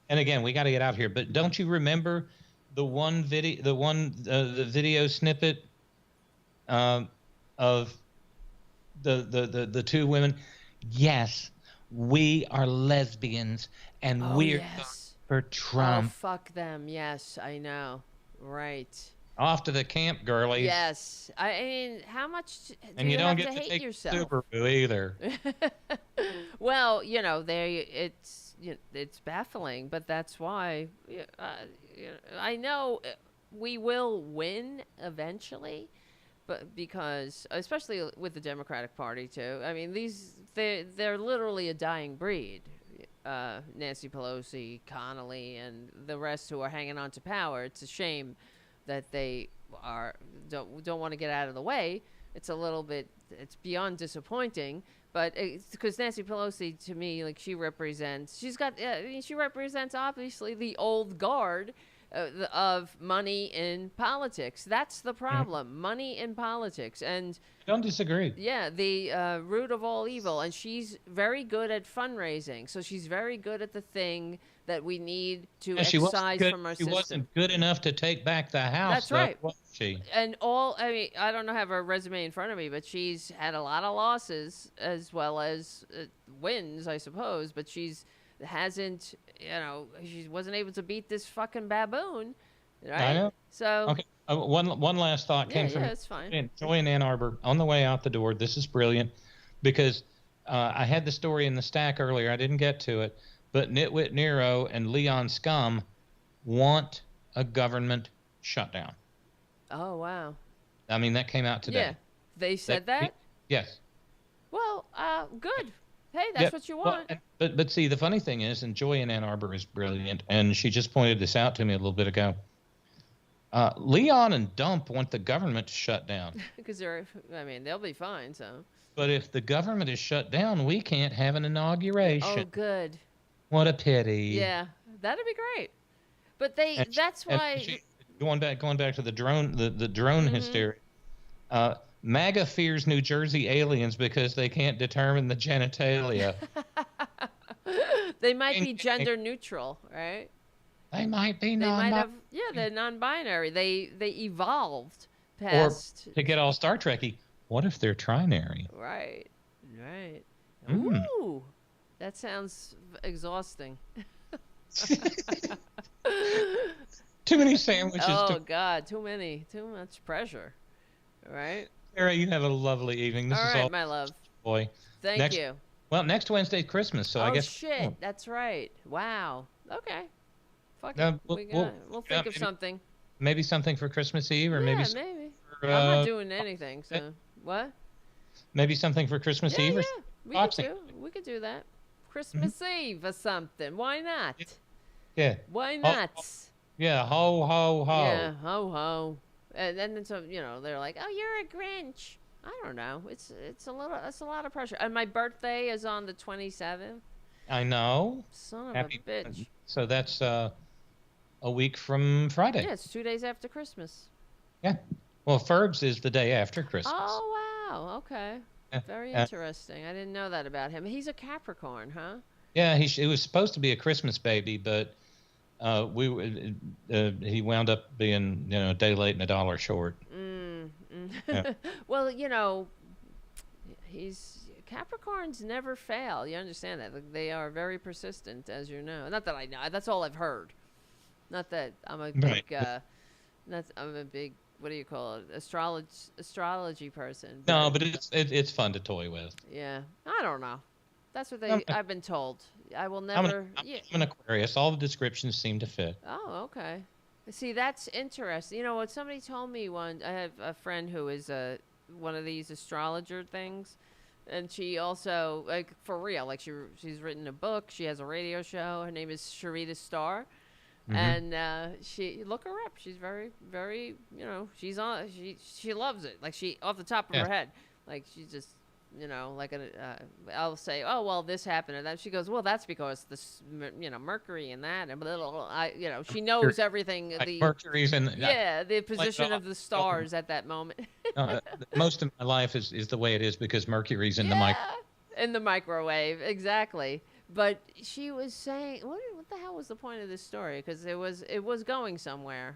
And again, we got to get out here, but don't you remember the video snippet of the two women? Yes, we are lesbians, and we're for Trump. Oh, fuck them. Yes, I know. Right. Off to the camp, girlies. Yes. I mean, how much do and you don't get to hate yourself? Subaru either. Well, it's baffling, but that's why I know we will win eventually, but because especially with the Democratic Party too. I mean, they're literally a dying breed. Nancy Pelosi, Connolly, and the rest who are hanging on to power. It's a shame that they don't want to get out of the way. It's beyond disappointing, but it's because Nancy Pelosi, to me, like she represents obviously the old guard of money in politics. That's the problem. Money in politics. And don't disagree. Yeah, the root of all evil. And she's very good at fundraising. So she's very good at the thing that we need to excise from our system. She wasn't good enough to take back the House. That's right. Was she? And I don't have her resume in front of me, but she's had a lot of losses as well as wins, I suppose. But she wasn't able to beat this fucking baboon, right? I know. So okay. One last thought came from it's fine. Joy in Ann Arbor on the way out the door. This is brilliant because I had the story in the stack earlier. I didn't get to it, but Nitwit Nero and Leon Scum want a government shutdown. Oh wow! I mean that came out today. Yeah, they said that. Yes. Well, good. Hey, that's what you want. Well, but see, the funny thing is, and Joy in Ann Arbor is brilliant, and she just pointed this out to me a little bit ago. Leon and Dump want the government to shut down. Because they'll be fine, so. But if the government is shut down, we can't have an inauguration. Oh, good. What a pity. Yeah, that'd be great. But that's why. Going back to the drone, the drone hysteria. MAGA fears New Jersey aliens because they can't determine the genitalia. They might be gender neutral, right? They might be They might non-binary. have, yeah, they're non-binary. They evolved past. Or to get all Star Trekky, what if they're trinary? Right, right. Mm. Ooh, that sounds exhausting. Too many sandwiches. Oh God, too much pressure. Right. Sarah, you have a lovely evening. This all is right, all my love. Boy. Thank you. Well, next Wednesday's Christmas, so I guess. Oh shit, that's right. Wow. Okay. Fuck No, it. We'll think of maybe, something. Maybe something for Christmas Eve, or Yeah, maybe. maybe. For, I'm not doing anything. So what? Maybe something for Christmas Eve, or We could do that. Christmas Eve or something. Why not? Yeah. Why not? Yeah. Ho ho ho. Yeah. Ho ho. And then so they're like, oh, you're a Grinch. I don't know. It's a lot of pressure. And my birthday is on the 27th. I know. Son of Happy, a bitch. So that's a week from Friday. Yeah, it's 2 days after Christmas. Yeah. Well, Ferg's is the day after Christmas. Oh wow. Okay. Yeah. Very interesting. I didn't know that about him. He's a Capricorn, huh? Yeah. It was supposed to be a Christmas baby, but he wound up being a day late and $1 short. Yeah. Well, Capricorns never fail. You understand that? Like, they are very persistent, as you know. Not that I know. That's all I've heard. Not that I'm a big, I'm a big, what do you call it? Astrology person. No, but it's fun to toy with. Yeah, I don't know. That's what I've been told. I will I'm never. an Aquarius. All the descriptions seem to fit. Oh, okay. See, that's interesting. You know what? Somebody told me one. I have a friend who is one of these astrologer things, and she also, like, for real, like she's written a book. She has a radio show. Her name is Sharita Starr, and she look her up. She's very, very. She's on. She loves it. Like off the top of her head, like she's just. Like I'll say, oh well, this happened and that. She goes, well, that's because this, Mercury and that, and blah, blah, blah. She knows everything. Like Mercury's in the position of the stars at that moment. Most of my life is the way it is because Mercury's in the microwave, exactly. But she was saying, what the hell was the point of this story? Because it was going somewhere.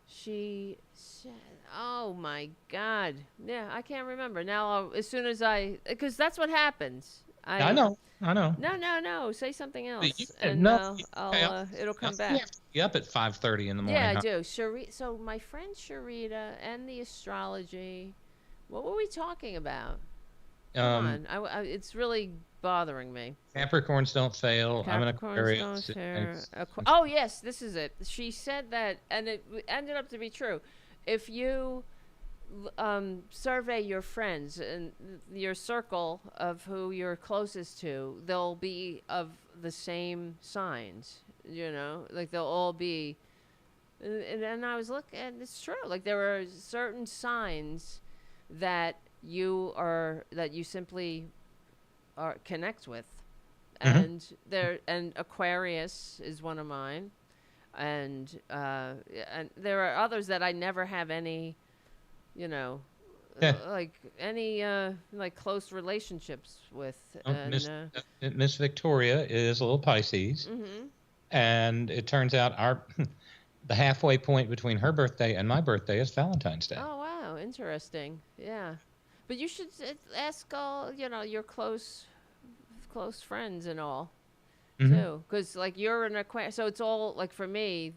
She said, oh my God. Yeah, I can't remember. Now, as soon as because that's what happens. I know. No. Say something else. And it'll come back. You have to be up at 5:30 in the morning. Yeah, I do. So my friend Sharita and the astrology, what were we talking about? Come on. It's really bothering me. Capricorns don't fail. I'm an Aquarius. Oh, yes, this is it. She said that, and it ended up to be true. If you survey your friends and your circle of who you're closest to, they'll be of the same signs, like they'll all be. And I was looking, and it's true. Like there are certain signs that you simply connect with, and Aquarius is one of mine, and there are others that I never have any, like any like close relationships with. Miss Victoria is a little Pisces, and it turns out the halfway point between her birthday and my birthday is Valentine's Day. Oh wow, interesting. Yeah. But you should ask all, your close friends and all, too. Because, like, you're an Aquarius. So it's all, like, for me,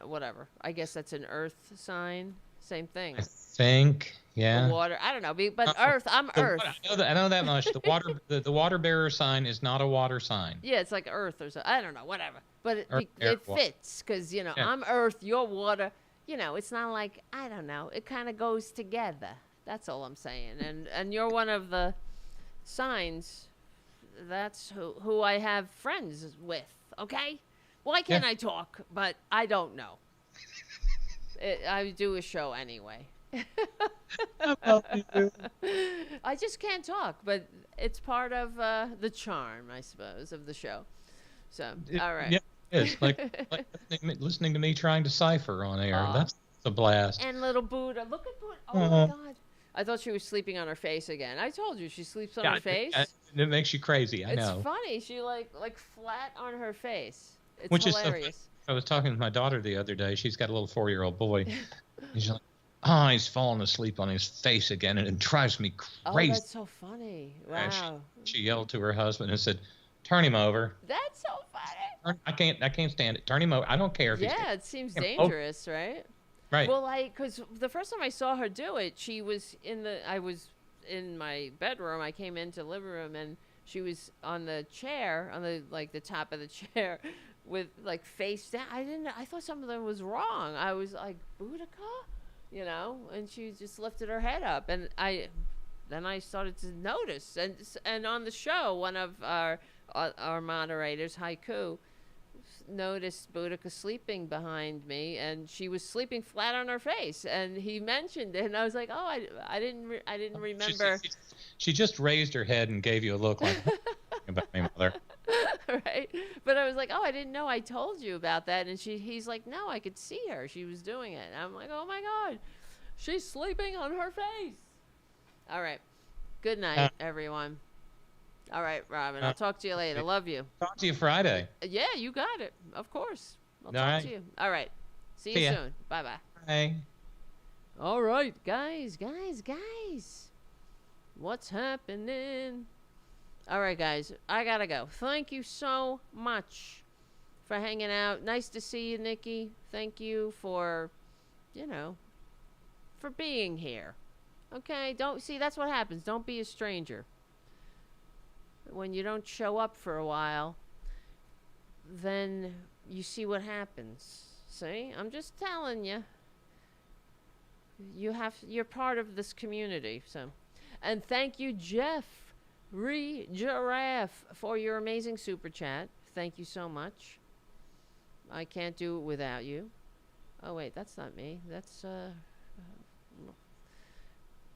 whatever. I guess that's an earth sign. Same thing. I think, yeah. The water. I don't know. But Earth, I'm Earth. I know that much. The water bearer sign is not a water sign. Yeah, it's like Earth or something. I don't know. Whatever. But it fits. Because, I'm Earth, you're water. It's not like, I don't know. It kind of goes together. That's all I'm saying. And you're one of the signs. That's who I have friends with, okay? Why can't I talk? But I don't know. I do a show anyway. I just can't talk, but it's part of the charm, I suppose, of the show. So, all right. Yeah, it is. Like listening to me trying to cipher on air. That's a blast. And little Buddha. Look at Buddha. Oh, my God. I thought she was sleeping on her face again. I told you she sleeps on her face. It makes you crazy. I know. It's funny. She like flat on her face. It's Which hilarious. Is so I was talking to my daughter the other day. She's got a little 4-year-old boy. He's like, oh, he's falling asleep on his face again, and it drives me crazy. Oh, that's so funny. Wow. She yelled to her husband and said, turn him over. That's so funny. I can't stand it. Turn him over. I don't care if he's it seems dangerous, right? Right. Well, because the first time I saw her do it, I was in my bedroom. I came into the living room, and she was on the chair, on the top of the chair, with like face down. I thought something was wrong. I was like, Boudica, and she just lifted her head up, and then I started to notice, and on the show, one of our moderators, Haiku, noticed Boudica sleeping behind me, and she was sleeping flat on her face, and he mentioned it, and I was like, oh, I didn't remember. She just raised her head and gave you a look like about me, mother. Right, but I was like, oh, I didn't know I told you about that, and he's like, no, I could see her, she was doing it, and I'm like, oh my god, she's sleeping on her face. All right, good night, everyone. All right, Robyn, I'll talk to you later. Love you. Talk to you Friday. Yeah, you got it. Of course. I'll talk right. to you. All right. See you soon. Bye-bye. Bye. All right, guys. What's happening? All right, guys. I got to go. Thank you so much for hanging out. Nice to see you, Nikki. Thank you for, for being here. Okay? That's what happens. Don't be a stranger. When you don't show up for a while, then you see what happens. See? I'm just telling you. You're part of this community. So, and thank you, Jeff Giraffe, for your amazing super chat. Thank you so much. I can't do it without you. Oh wait, that's not me. That's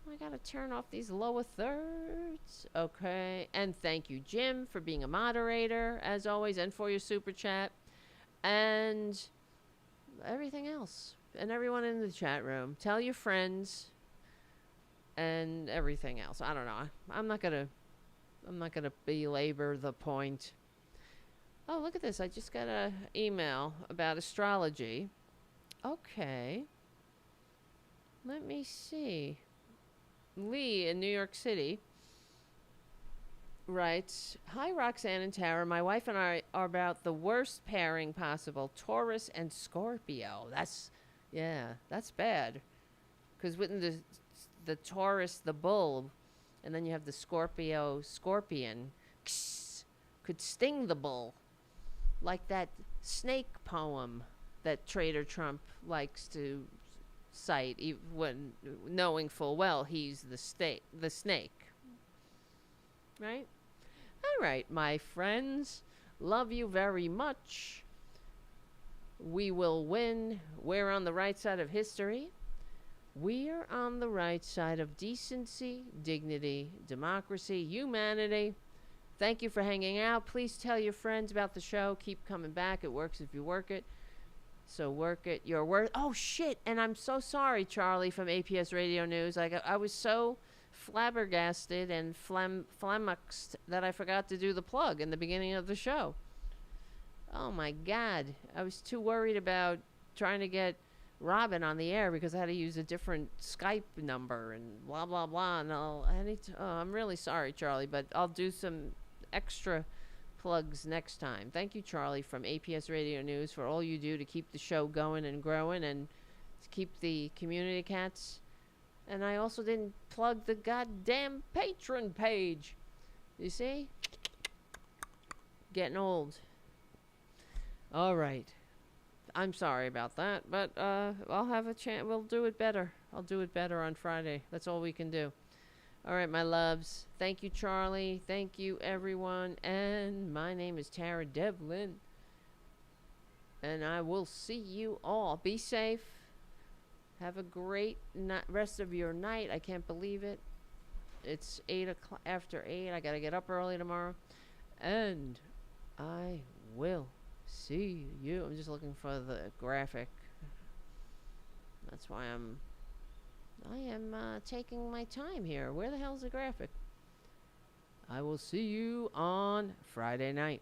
I gotta turn off these lower thirds. Okay. And thank you, Jim, for being a moderator, as always, and for your super chat. And everything else. And everyone in the chat room. Tell your friends. And everything else. I don't know. I'm not gonna belabor the point. Oh, look at this. I just got an email about astrology. Okay. Let me see. Lee in New York City writes, hi, Roxanne and Tara. My wife and I are about the worst pairing possible, Taurus and Scorpio. That's bad. Because wouldn't the Taurus, the bull, and then you have the Scorpio, scorpion, could sting the bull. Like that snake poem that Traitor Trump likes to cite, when knowing full well he's the snake. Right? All right, my friends. Love you very much. We will win. We're on the right side of history. We're on the right side of decency, dignity, democracy, humanity. Thank you for hanging out. Please tell your friends about the show. Keep coming back. It works if you work it. So work it. Your worth. Oh, shit. And I'm so sorry, Charlie from APS Radio News. I was so flabbergasted and flummoxed that I forgot to do the plug in the beginning of the show. Oh, my God. I was too worried about trying to get Robyn on the air because I had to use a different Skype number and blah, blah, blah. And I'm really sorry, Charlie, but I'll do some extra plugs next time. Thank you, Charlie from APS Radio News, for all you do to keep the show going and growing and to keep the community cats. And I also didn't plug the goddamn Patron page. You see? Getting old. All right. I'm sorry about that, but I'll have a chance. We'll do it better. I'll do it better on Friday. That's all we can do. All right, my loves. Thank you, Charlie. Thank you, everyone. And my name is Tara Devlin. And I will see you all. Be safe. Have a great rest of your night. I can't believe it. It's 8 o'clock, after 8. I got to get up early tomorrow. And I will see you. I'm just looking for the graphic. That's why I'm I am taking my time here. Where the hell's the graphic? I will see you on Friday night.